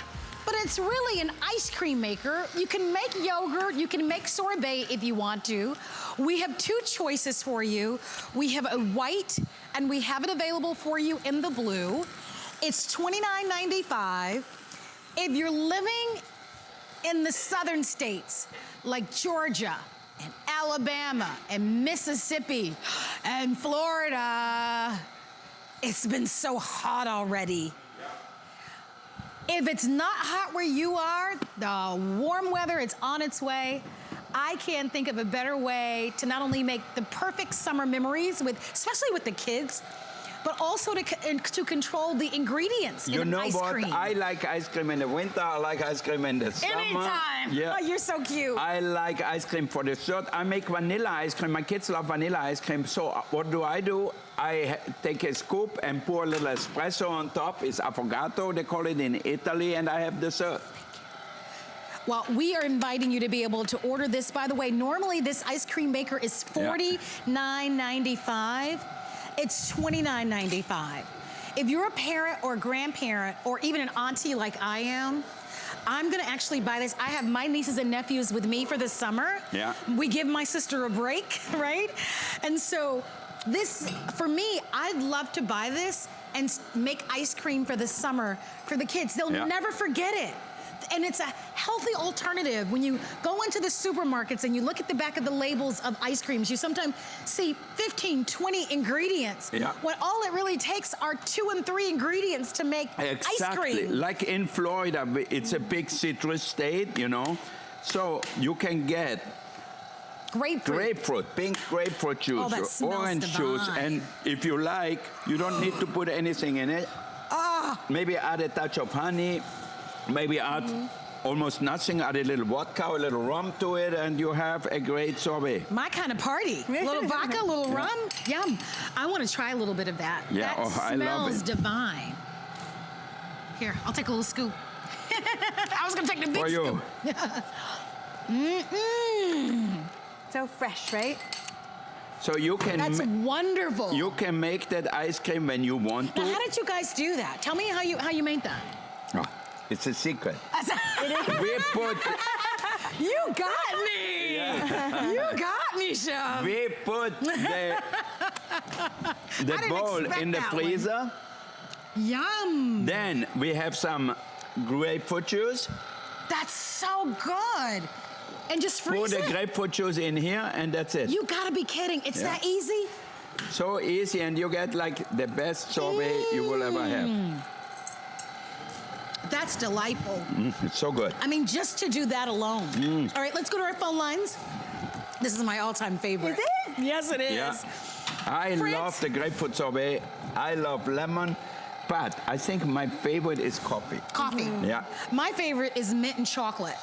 but it's really an ice cream maker. You can make yogurt, you can make sorbet if you want to. We have 2 choices for you. We have a white, and we have it available for you in the blue. It's $29.95. If you're living in the southern states, like Georgia and Alabama and Mississippi and Florida, it's been so hot already. If it's not hot where you are, the warm weather, it's on its way. I can't think of a better way to not only make the perfect summer memories, especially with the kids, but also to control the ingredients in ice cream. You know what? I like ice cream in the winter. I like ice cream in the summer. Anytime. Yeah. Oh, you're so cute. I like ice cream for dessert. I make vanilla ice cream. My kids love vanilla ice cream. So what do? I take a scoop and pour a little espresso on top. It's affogato, they call it in Italy, and I have dessert. Well, we are inviting you to be able to order this. By the way, normally this ice cream maker is $49.95. it's $29.95. If you're a parent or a grandparent or even an auntie like I am, I'm gonna actually buy this. I have my nieces and nephews with me for the summer. Yeah. We give my sister a break, right? And so this, for me, I'd love to buy this and make ice cream for the summer for the kids. They'll never forget it. And it's a healthy alternative. When you go into the supermarkets and you look at the back of the labels of ice creams, you sometimes see 15, 20 ingredients. Yeah. When all it really takes are 2 and 3 ingredients to make ice cream. Like in Florida, it's a big citrus state, you know. So you can get grapefruit, pink grapefruit juice, or orange juice. And if you like, you don't need to put anything in it. Maybe add a touch of honey. Maybe add almost nothing, add a little vodka, a little rum to it, and you have a great sorbet. My kind of party. A little vodka, a little rum. Yum. I want to try a little bit of that. Yeah, that I love it. smells divine. Here, I'll take a little scoop. I was going to take the big For you. scoop. So fresh, right? So you can... That's wonderful. You can make that ice cream when you want to. Now, how did you guys do that? Tell me how you made that. Oh, it's a secret. We put... You got me! Yeah. You got me, Chef! We put the bowl in the freezer. Yum! Then we have some grapefruit juice. That's so good! And just freeze Put the grapefruit juice in here, and that's it. You gotta be kidding. It's that easy? So easy, and you get like the best sorbet you will ever have. That's delightful. It's so good. I mean, just to do that alone. All right, let's go to our phone lines. This is my all-time favorite. Is it? Yes, it is. Yeah. I love the grapefruit sorbet. I love lemon, but I think my favorite is coffee. Coffee. Yeah. My favorite is mint and chocolate.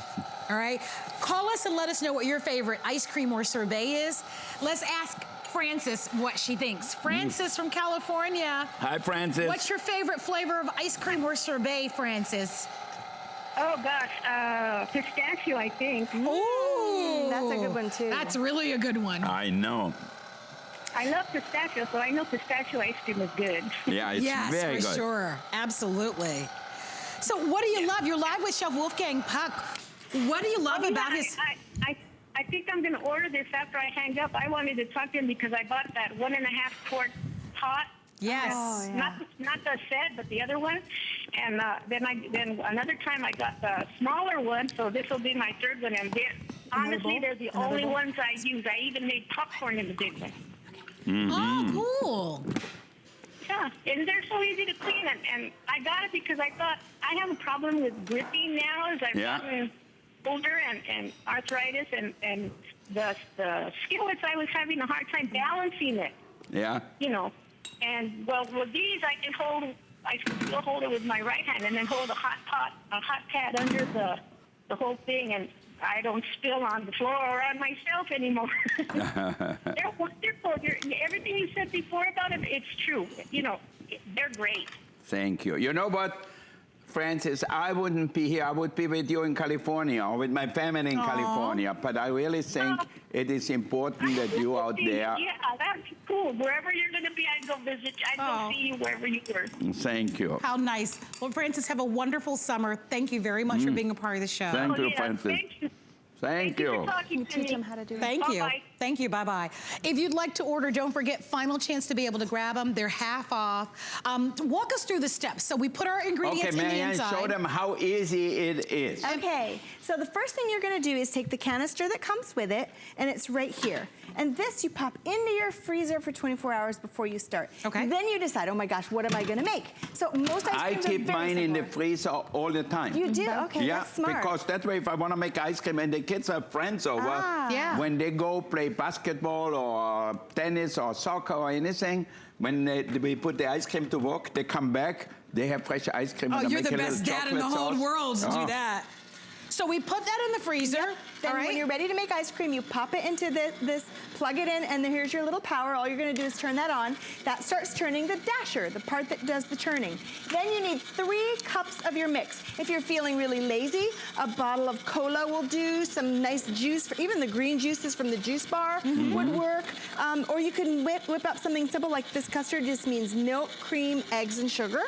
All right? Call us and let us know what your favorite ice cream or sorbet is. Let's ask Frances what she thinks. Frances from California. Hi, Frances. What's your favorite flavor of ice cream or sorbet, Frances? Oh, gosh, pistachio, I think. Ooh. That's a good one, too. That's really a good one. I know. I love pistachio, so I know pistachio ice cream is good. Yeah, it's very yes, good. for sure. Absolutely. So what do you love? You're live with Chef Wolfgang Puck. What do you love about his... I think I'm going to order this after I hang up. I wanted to talk to him because I bought that 1.5 quart pot. Yes. Oh, yeah. Not the set, but the other one. And then another time I got the smaller one, so this will be my third one. And honestly, they're the only ones I use. I even made popcorn in the big one. Oh, cool. Yeah, and they're so easy to clean. And I got it because I thought I have a problem with gripping now as I've gotten older and arthritis and the skillets, I was having a hard time balancing it. Yeah. You know, and well, with these I can still hold it with my right hand and then hold a hot pad under the whole thing, and I don't spill on the floor or on myself anymore. They're wonderful. Everything you said before about it, it's true. You know, they're great. Thank you. You know what, Frances, I wouldn't be here. I would be with you in California or with my family in California. But I really think it is important that you out there. Yeah, that's cool. Wherever you're going to be, I'd go visit. I'd go see you wherever you were. Thank you. How nice. Well, Frances, have a wonderful summer. Thank you very much for being a part of the show. Thank you, Frances. Thank you. Thank you. you. For talking to Teach me. them how to do it. Thank you. Bye-bye. Thank you. Bye-bye. If you'd like to order, don't forget, final chance to be able to grab them. They're half off. Walk us through the steps. So we put our ingredients in the inside. May I show them how easy it is? Okay, so the first thing you're gonna do is take the canister that comes with it, and it's right here. And this you pop into your freezer for 24 hours before you start. Okay. Then you decide, oh my gosh, what am I gonna make? So most ice I creams are keep very mine in the similar. freezer all the time. You do? Okay, Yeah, that's smart. because that way if I want to make ice cream and the kids have friends over, Yeah. when they go play basketball or tennis or soccer or anything, when we put the ice cream to work, they come back, they have fresh ice cream. Oh, and I you're make the a little best dad in the chocolate whole sauce. world to do that. So we put that in the freezer. Yep. Then when you're ready to make ice cream, you pop it into this, plug it in, and then here's your little power. All you're gonna do is turn that on. That starts turning the dasher, the part that does the turning. Then you need 3 cups of your mix. If you're feeling really lazy, a bottle of cola will do, some nice juice, even the green juices from the juice bar would work. Or you can whip up something simple like this custard. Just means milk, cream, eggs, and sugar,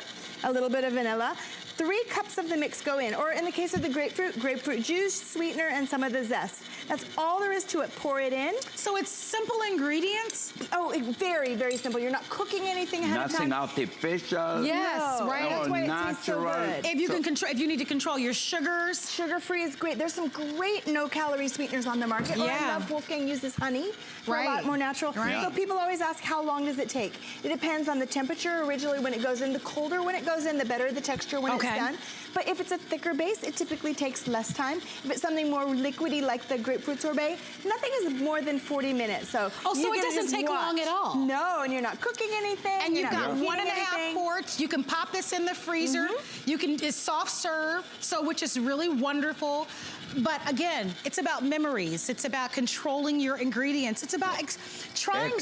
a little bit of vanilla. 3 cups of the mix go in, or in the case of the grapefruit juice, sweetener, and some of the zest. That's all there is to it. Pour it in. So it's simple ingredients? Oh, very, very simple. You're not cooking anything ahead of time. Nothing artificial. Yes, No, right. That's why it tastes so natural. good. If you can control, if you need to control your sugars. Sugar-free is great. There's some great no-calorie sweeteners on the market. Or I love Wolfgang uses honey for a lot more natural. Right. So people always ask, how long does it take? It depends on the temperature originally when it goes in. The colder when it goes in, the better the texture when it's done. But if it's a thicker base, it typically takes less time. If it's something more liquidy like the grapefruit sorbet, nothing is more than 40 minutes. So so it doesn't take long at all. No, and you're not cooking anything. And you've got 1.5 quarts. You can pop this in the freezer. You can, it's soft serve, so which is really wonderful. But again, it's about memories. It's about controlling your ingredients. It's about trying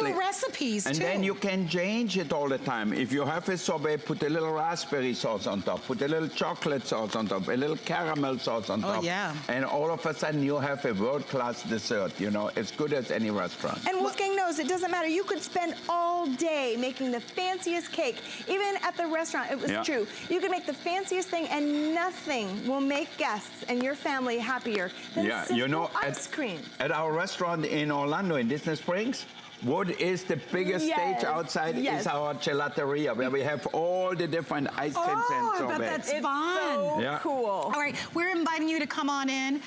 new recipes too. And then you can change it all the time. If you have a sorbet, put a little raspberry sauce on top, put a little chocolate sauce on top, a little caramel sauce on top. And all of a sudden you have a world-class dessert, you know, as good as any restaurant. And Wolfgang knows it doesn't matter. You could spend all day making the fanciest cake. Even at the restaurant, it was true. You could make the fanciest thing and nothing will make guests and your family happier than simple ice cream. At our restaurant in Orlando, in Disney Springs, what is the biggest stage outside is our gelateria, where we have all the different ice creams and sorbets. I bet that's fun. So cool. All right, we're inviting you to come on in.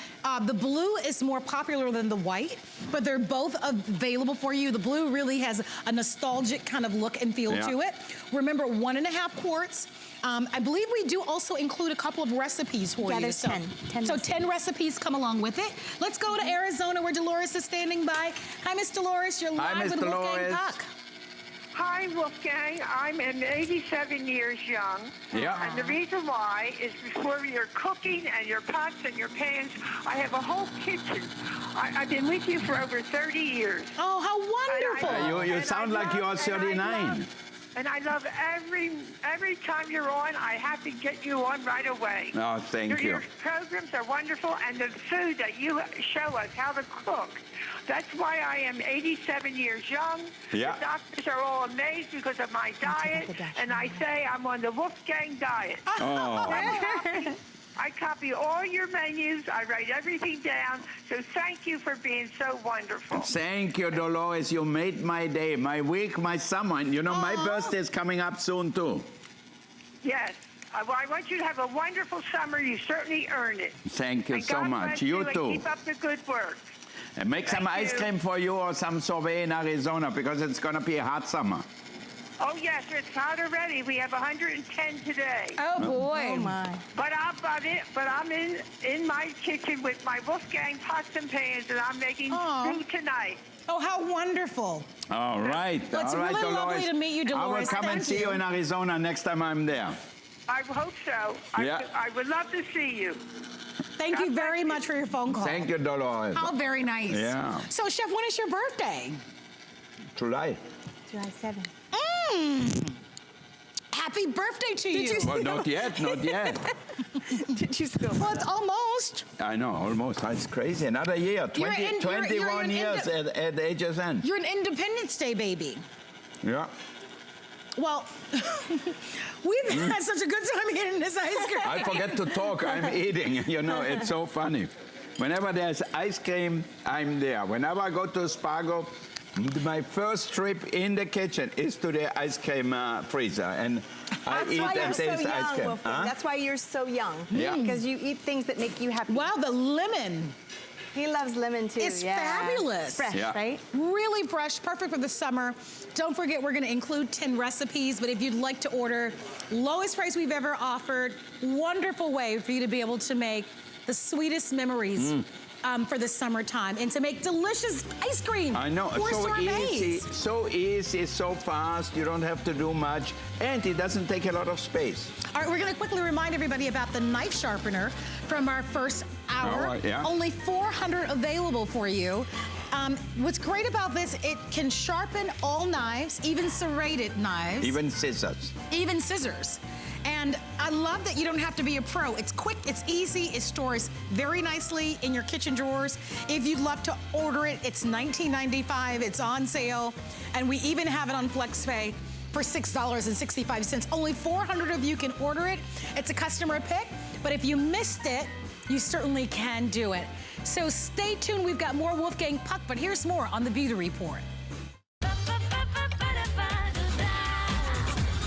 The blue is more popular than the white, but they're both available for you. The blue really has a nostalgic kind of look and feel to it. Remember, 1.5 quarts. I believe we do also include a couple of recipes for you. There's 10. So 10 recipes come along with it. Let's go to Arizona where Dolores is standing by. Hi, Miss Dolores. You're live with Wolfgang Puck. Hi, Wolfgang. I'm 87 years young. And the reason why is before you're cooking and your pots and your pans, I have a whole kitchen. I've been with you for over 30 years. Oh, how wonderful. You sound like you are 39. And I love every time you're on, I have to get you on right away. Oh, thank you. Your programs are wonderful, and the food that you show us how to cook. That's why I am 87 years young. The doctors are all amazed because of my diet, and I say I'm on the Wolfgang diet. I copy all your menus. I write everything down. So thank you for being so wonderful. Thank you, Dolores. You made my day, my week, my summer. You know, my birthday is coming up soon, too. Yes. Well, I want you to have a wonderful summer. You certainly earned it. Thank you so much. You too. And keep up the good work. And make some ice cream for you or some sorbet in Arizona because it's going to be a hot summer. Oh, yes, it's hot already. We have 110 today. Oh, boy. Oh, my. But I'm in my kitchen with my Wolfgang pots and pans, and I'm making food tonight. Oh, how wonderful. All right. Well, it's really lovely to meet you, Dolores. I will come and see you in Arizona next time I'm there. I hope so. I would love to see you. Thank you very much for your phone call. Thank you, Dolores. How very nice. Yeah. So, Chef, when is your birthday? July. July 7th. Happy birthday to you. Well, not yet, not yet. Did you spill? Well, it's almost. I know, almost. It's crazy. Another year. 21 years at HSN. You're an Independence Day baby. Yeah. Well, we've had such a good time eating this ice cream. I forget to talk. I'm eating. You know, it's so funny. Whenever there's ice cream, I'm there. Whenever I go to Spago, my first trip in the kitchen is to the ice cream freezer, and I eat and taste ice cream. That's why you're so young. Yeah. Because you eat things that make you happy. Wow, the lemon. He loves lemon too. It's fabulous. Fresh, right? Really fresh, perfect for the summer. Don't forget, we're going to include 10 recipes, but if you'd like to order, lowest price we've ever offered, wonderful way for you to be able to make the sweetest memories for the summertime and to make delicious ice cream. I know, or so easy, so fast, you don't have to do much, and it doesn't take a lot of space. All right, we're gonna quickly remind everybody about the knife sharpener from our first hour. Yeah. Only 400 available for you. What's great about this, it can sharpen all knives, even serrated knives. Even scissors. Even scissors. And I love that you don't have to be a pro. It's quick, it's easy, it stores very nicely in your kitchen drawers. If you'd love to order it, it's $19.95, it's on sale, and we even have it on FlexPay for $6.65. Only 400 of you can order it. It's a customer pick, but if you missed it, you certainly can do it. So stay tuned, we've got more Wolfgang Puck, but here's more on the Beauty Report.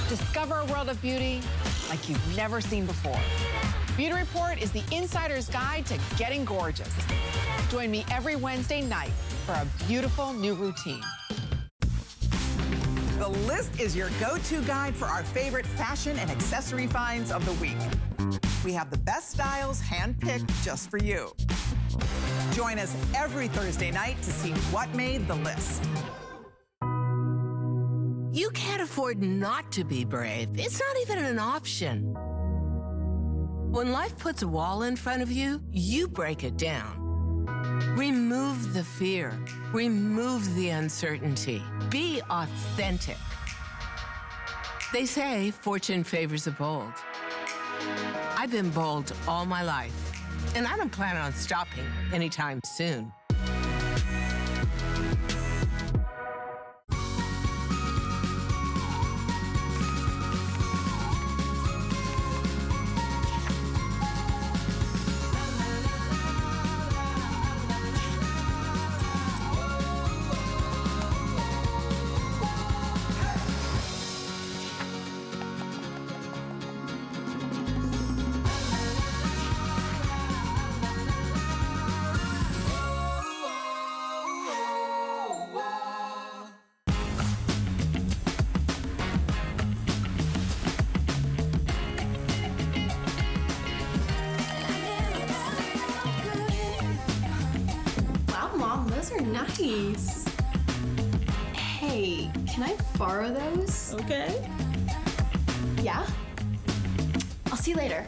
Discover a world of beauty like you've never seen before. Beauty Report is the insider's guide to getting gorgeous. Join me every Wednesday night for a beautiful new routine. The List is your go-to guide for our favorite fashion and accessory finds of the week. We have the best styles handpicked just for you. Join us every Thursday night to see what made the list. You can't afford not to be brave. It's not even an option. When life puts a wall in front of you, you break it down. Remove the fear. Remove the uncertainty. Be authentic. They say fortune favors the bold. I've been bold all my life, and I don't plan on stopping anytime soon. Those are nice. Hey, can I borrow those? Okay. Yeah? I'll see you later.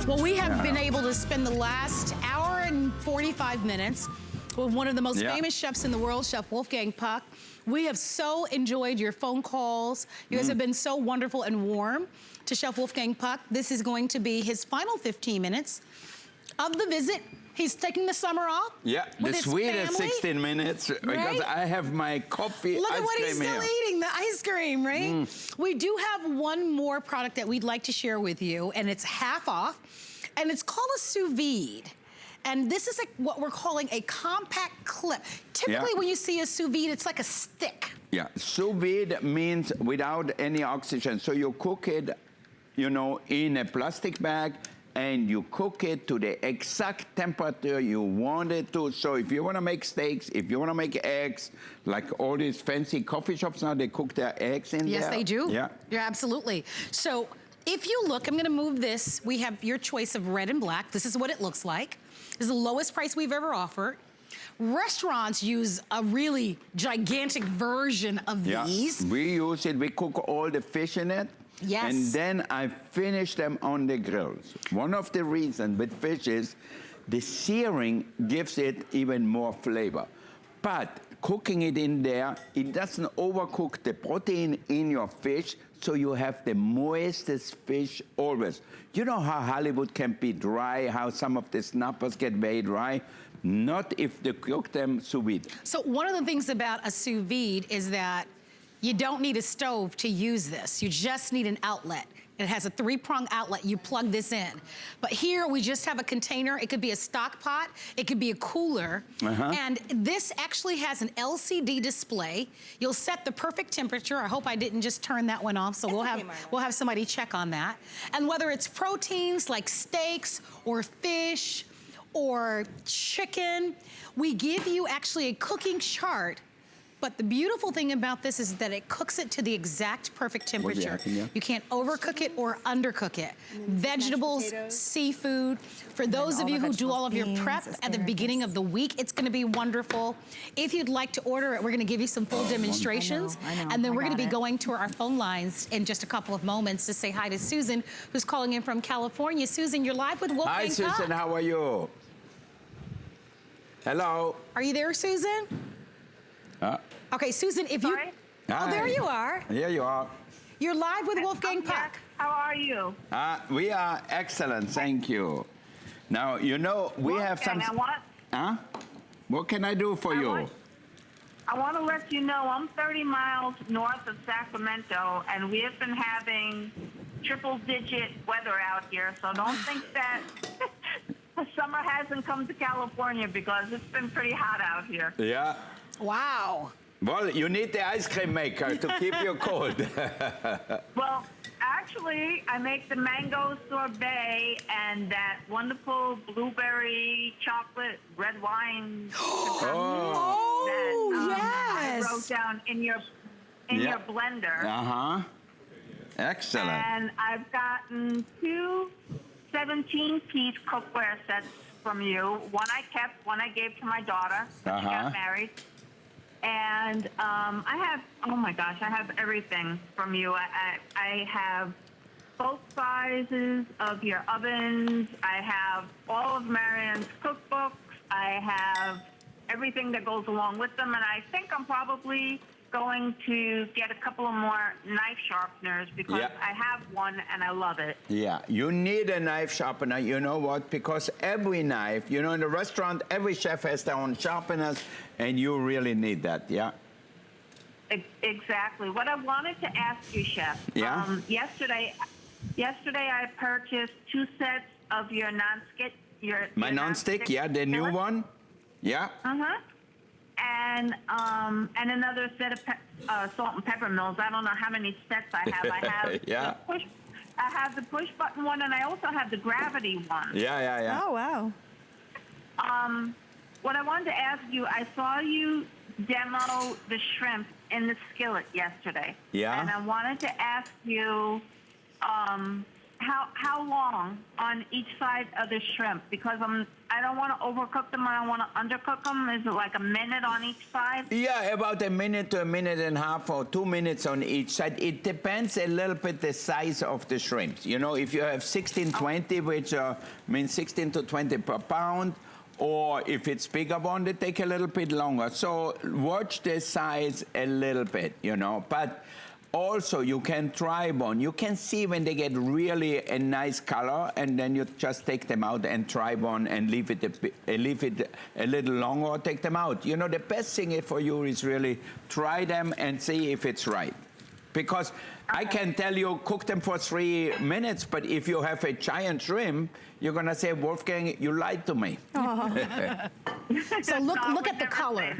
Well, we have been able to spend the last hour and 45 minutes with one of the most famous chefs in the world, Chef Wolfgang Puck. We have so enjoyed your phone calls. You guys have been so wonderful and warm to Chef Wolfgang Puck. This is going to be his final 15 minutes of the visit. He's taking the summer off. Yeah, the sweetest 16 minutes because I have my coffee. Look at what he's still eating, the ice cream, right? We do have one more product that we'd like to share with you, and it's half off, and it's called a sous vide. And this is what we're calling a compact clip. Typically, when you see a sous vide, it's like a stick. Yeah, sous vide means without any oxygen. So you cook it, you know, in a plastic bag, and you cook it to the exact temperature you want it to. So if you want to make steaks, if you want to make eggs, like all these fancy coffee shops now, they cook their eggs in there. Yes, they do. Yeah. Yeah, absolutely. So if you look, I'm going to move this. We have your choice of red and black. This is what it looks like. This is the lowest price we've ever offered. Restaurants use a really gigantic version of these. We use it. We cook all the fish in it. Yes. And then I finish them on the grills. One of the reasons with fish is the searing gives it even more flavor. But cooking it in there, it doesn't overcook the protein in your fish, so you have the moistest fish always. You know how Hollywood can be dry, how some of the snappers get very dry? Not if they cook them sous vide. So one of the things about a sous vide is that you don't need a stove to use this. You just need an outlet. It has a 3-prong outlet. You plug this in. But here we just have a container. It could be a stock pot. It could be a cooler. And this actually has an LCD display. You'll set the perfect temperature. I hope I didn't just turn that one off, so we'll have somebody check on that. And whether it's proteins like steaks or fish or chicken, we give you actually a cooking chart. But the beautiful thing about this is that it cooks it to the exact perfect temperature. You can't overcook it or undercook it. Vegetables, seafood. For those of you who do all of your prep at the beginning of the week, it's gonna be wonderful. If you'd like to order it, we're gonna give you some full demonstrations. And then we're gonna be going to our phone lines in just a couple of moments to say hi to Susan, who's calling in from California. Susan, you're live with Wolfgang. Hi, Susan, how are you? Hello. Are you there, Susan? Okay, Susan, if you... Oh, there you are. Here you are. You're live with Wolfgang Puck. How are you? We are excellent, thank you. Now, you know, we have some... What can I do for you? I want to let you know I'm 30 miles north of Sacramento, and we have been having triple-digit weather out here, so don't think that summer hasn't come to California, because it's been pretty hot out here. Yeah. Wow. Well, you need the ice cream maker to keep you cold. Well, actually, I make the mango sorbet and that wonderful blueberry chocolate red wine. Yes. I wrote down in your blender. Excellent. And I've gotten 2 17-piece cookware sets from you. One I kept, one I gave to my daughter when she got married. And I have, oh my gosh, I have everything from you. I have both sizes of your ovens. I have all of Marianne's cookbooks. I have everything that goes along with them. And I think I'm probably going to get a couple of more knife sharpeners, because I have one and I love it. Yeah, you need a knife sharpener, you know what? Because every knife, you know, in the restaurant, every chef has their own sharpeners, and you really need that, yeah? Exactly. What I wanted to ask you, Chef, yesterday I purchased 2 sets of your non-stick. My non-stick, yeah, the new one? Yeah. And another set of salt and pepper mills. I don't know how many sets I have. I have I have the push button one, and I also have the gravity one. Yeah. Oh, wow. What I wanted to ask you, I saw you demo the shrimp in the skillet yesterday. Yeah. And I wanted to ask you how long on each side of the shrimp, because I don't want to overcook them. I don't want to undercook them. Is it like a minute on each side? Yeah, about a minute to a minute and a half or 2 minutes on each side. It depends a little bit the size of the shrimps. You know, if you have 16-20, which means 16 to 20 per pound, or if it's bigger one, they take a little bit longer. So watch the size a little bit, you know. But also, you can try one. You can see when they get really a nice color, and then you just take them out and try one and leave it a little longer, or take them out. You know, the best thing for you is really try them and see if it's right. Because I can tell you, cook them for 3 minutes, but if you have a giant shrimp, you're gonna say, Wolfgang, you lied to me. So look at the color.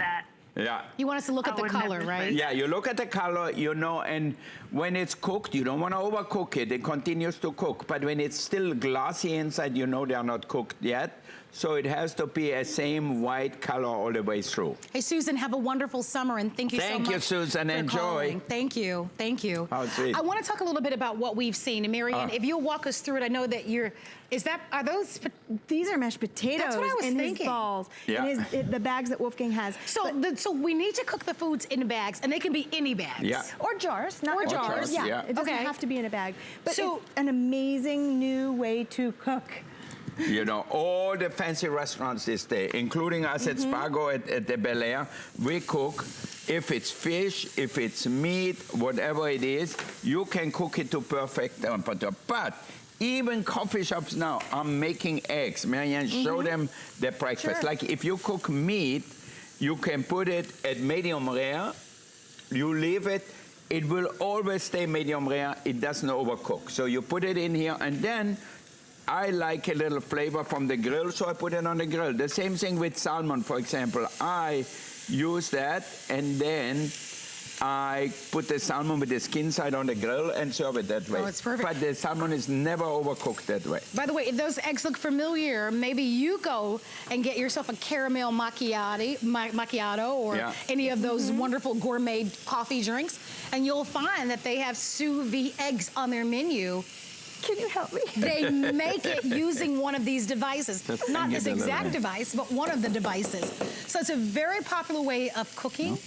Yeah. You want us to look at the color, right? Yeah, you look at the color, you know, and when it's cooked, you don't want to overcook it. It continues to cook. But when it's still glassy inside, you know they are not cooked yet. So it has to be a same white color all the way through. Hey, Susan, have a wonderful summer, and thank you so much. Thank you, Susan. Enjoy. Calling. Thank you. Thank you. Oh, sweet. I want to talk a little bit about what we've seen. And Marianne, if you'll walk us through it, I know that are those? These are mashed potatoes. That's what I was thinking. His balls. Yeah. In the bags that Wolfgang has. So we need to cook the foods in bags, and they can be any bags. Yeah. Or jars. Or jars. Yeah. It doesn't have to be in a bag. But So- it's an amazing new way to cook. You know, all the fancy restaurants this day, including us at Spargo at the Bel Air, we cook. If it's fish, if it's meat, whatever it is, you can cook it to perfect temperature. But even coffee shops now are making eggs. Marianne, show them the breakfast. Sure. Like if you cook meat, you can put it at medium rare. You leave it it will always stay medium rare. It doesn't overcook. So you put it in here, and then I like a little flavor from the grill, so I put it on the grill. The same thing with salmon, for example. I use that, and then I put the salmon with the skin side on the grill and serve it that way. Oh, it's perfect. But the salmon is never overcooked that way. By the way, if those eggs look familiar, maybe you go and get yourself a caramel macchiato or any of those wonderful gourmet coffee drinks, and you'll find that they have sous vide eggs on their menu. Can you help me? They make it using one of these devices. Not this exact device, but one of the devices. So it's a very popular way of cooking.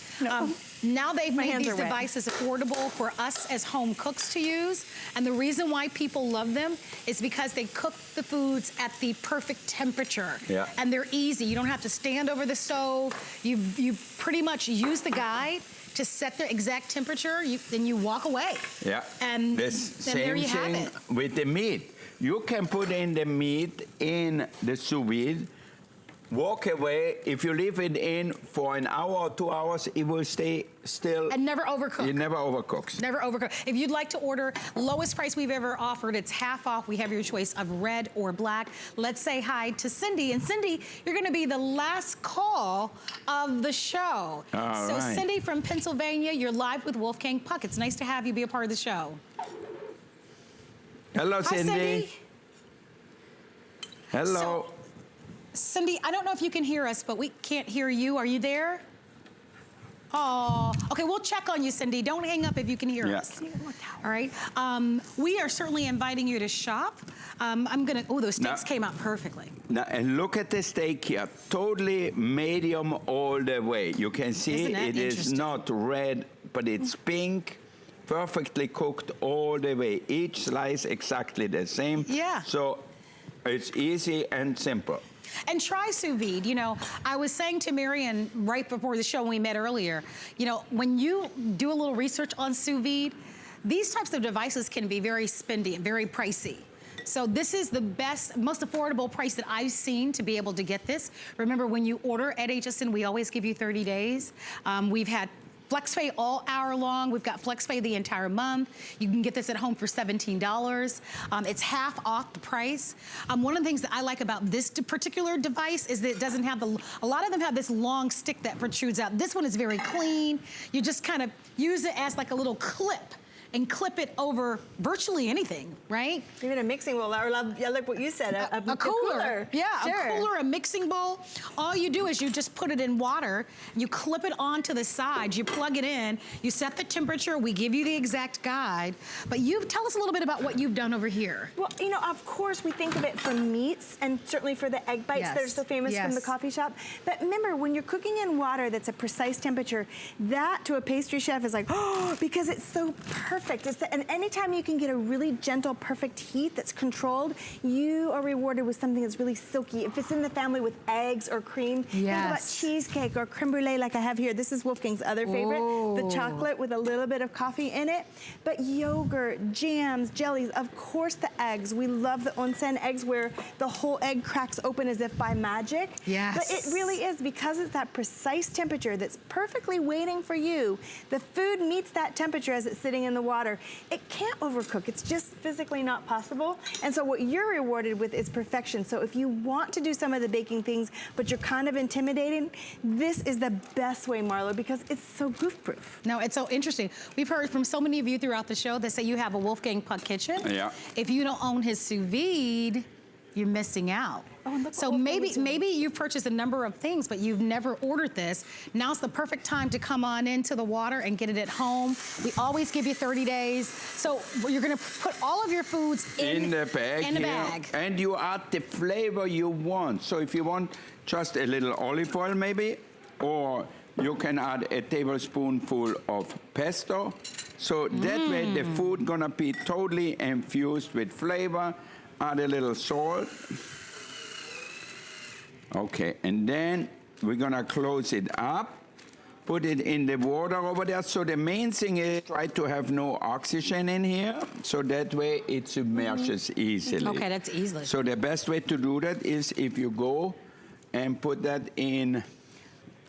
Now they've made these devices affordable for us as home cooks to use. And the reason why people love them is because they cook the foods at the perfect temperature. Yeah. And they're easy. You don't have to stand over the stove. You pretty much use the guide to set the exact temperature, then you walk away. Yeah. And the there you have it. With the meat. You can put in the meat in the sous vide, walk away. If you leave it in for an hour or 2 hours, it will stay still. And never overcook. It never overcooks. Never overcook. If you'd like to order, lowest price we've ever offered, it's half off. We have your choice of red or black. Let's say hi to Cindy. And Cindy, you're gonna be the last call of the show. All so right. Cindy from Pennsylvania, you're live with Wolfgang Puck. It's nice to have you be a part of the show. Hello, Cindy. Hi, Cindy. Hello. So, Cindy, I don't know if you can hear us, but we can't hear you. Are you there? Oh, okay, we'll check on you, Cindy. Don't hang up if you can hear us. All right, we are certainly inviting you to shop. Those steaks came out perfectly. Now, and look at the steak here, totally medium all the way. You can see it is not red, but it's pink, perfectly cooked all the way. Each slice exactly the same. Yeah. So it's easy and simple. And try sous vide. You know, I was saying to Marian right before the show when we met earlier, you know, when you do a little research on sous vide, these types of devices can be very spendy and very pricey. So this is the best, most affordable price that I've seen to be able to get this. Remember, when you order at HSN, we always give you 30 days. We've had FlexPay all hour long. We've got FlexPay the entire month. You can get this at home for $17. It's half off the price. One of the things that I like about this particular device is that it doesn't have a lot of them have this long stick that protrudes out. This one is very clean. You just kind of use it as like a little clip and clip it over virtually anything, right? Even a mixing bowl. I like what you said, a cooler. Yeah, sure. A cooler, a mixing bowl. All you do is you just put it in water, you clip it onto the side, you plug it in, you set the temperature, we give you the exact guide, but tell us a little bit about what you've done over here. Well, you know, of course we think of it for meats and certainly for the egg bites that are so famous from the coffee shop. But remember, when you're cooking in water that's a precise temperature, that to a pastry chef is like, oh, because it's so perfect. And anytime you can get a really gentle, perfect heat that's controlled, you are rewarded with something that's really silky. If it's in the family with eggs or cream, think about cheesecake or creme brulee like I have here. This is Wolfgang's other favorite, the chocolate with a little bit of coffee in it. But yogurt, jams, jellies, of course the eggs. We love the onsen eggs where the whole egg cracks open as if by magic. Yes. But it really is, because it's that precise temperature that's perfectly waiting for you. The food meets that temperature as it's sitting in the water. It can't overcook. It's just physically not possible. And so what you're rewarded with is perfection. So if you want to do some of the baking things, but you're kind of intimidating, this is the best way, Marlo, because it's so goof-proof. No, it's so interesting. We've heard from so many of you throughout the show that say you have a Wolfgang Puck kitchen. Yeah. If you don't own his sous vide, you're missing out. Oh, and look so maybe you've purchased a number of things, but you've never ordered this. Now's the perfect time to come on into the water and get it at home. We always give you 30 days. So you're gonna put all of your foods in the bag. In the bag. And you add the flavor you want. So if you want just a little olive oil maybe, or you can add a tablespoonful of pesto. So that way the food gonna be totally infused with flavor. Add a little salt. Okay, and then we're gonna close it up, put it in the water over there. So the main thing is try to have no oxygen in here, so that way it submerges easily. Okay, that's easily. So the best way to do that is if you go and put that in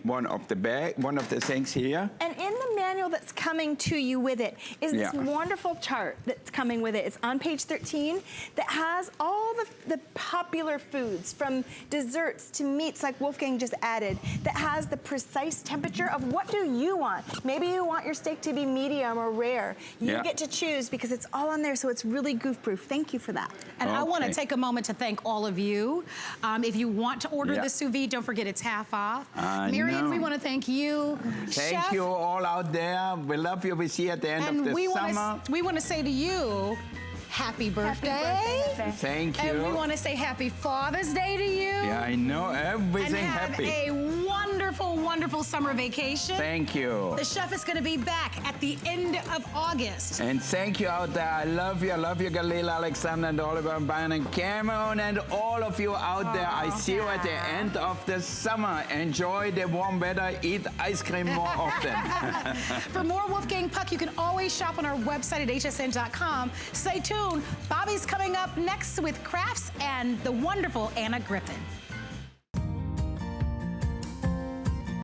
one of the things here. And in the manual that's coming to you with it is this wonderful chart that's coming with it. It's on page 13 that has all the popular foods, from desserts to meats like Wolfgang just added, that has the precise temperature of what do you want. Maybe you want your steak to be medium or rare. You get to choose because it's all on there, so it's really goof-proof. Thank you for that. And I want to take a moment to thank all of you. If you want to order the sous vide, don't forget it's half off. Marion, we want to thank you. Thank you all out there. We love you. We see you at the end of the summer. We want to say to you, happy birthday. Thank you. And we want to say happy Father's Day to you. Yeah, I know. Everything happy. And have a wonderful, wonderful summer vacation. Thank you. The chef is going to be back at the end of August. And thank you out there. I love you. I love you, Galila, Alexander, and Oliver, and Brian, and Cameron, and all of you out there. I see you at the end of the summer. Enjoy the warm weather. Eat ice cream more often. For more Wolfgang Puck, you can always shop on our website at hsn.com. Stay tuned. Bobby's coming up next with crafts and the wonderful Anna Griffin.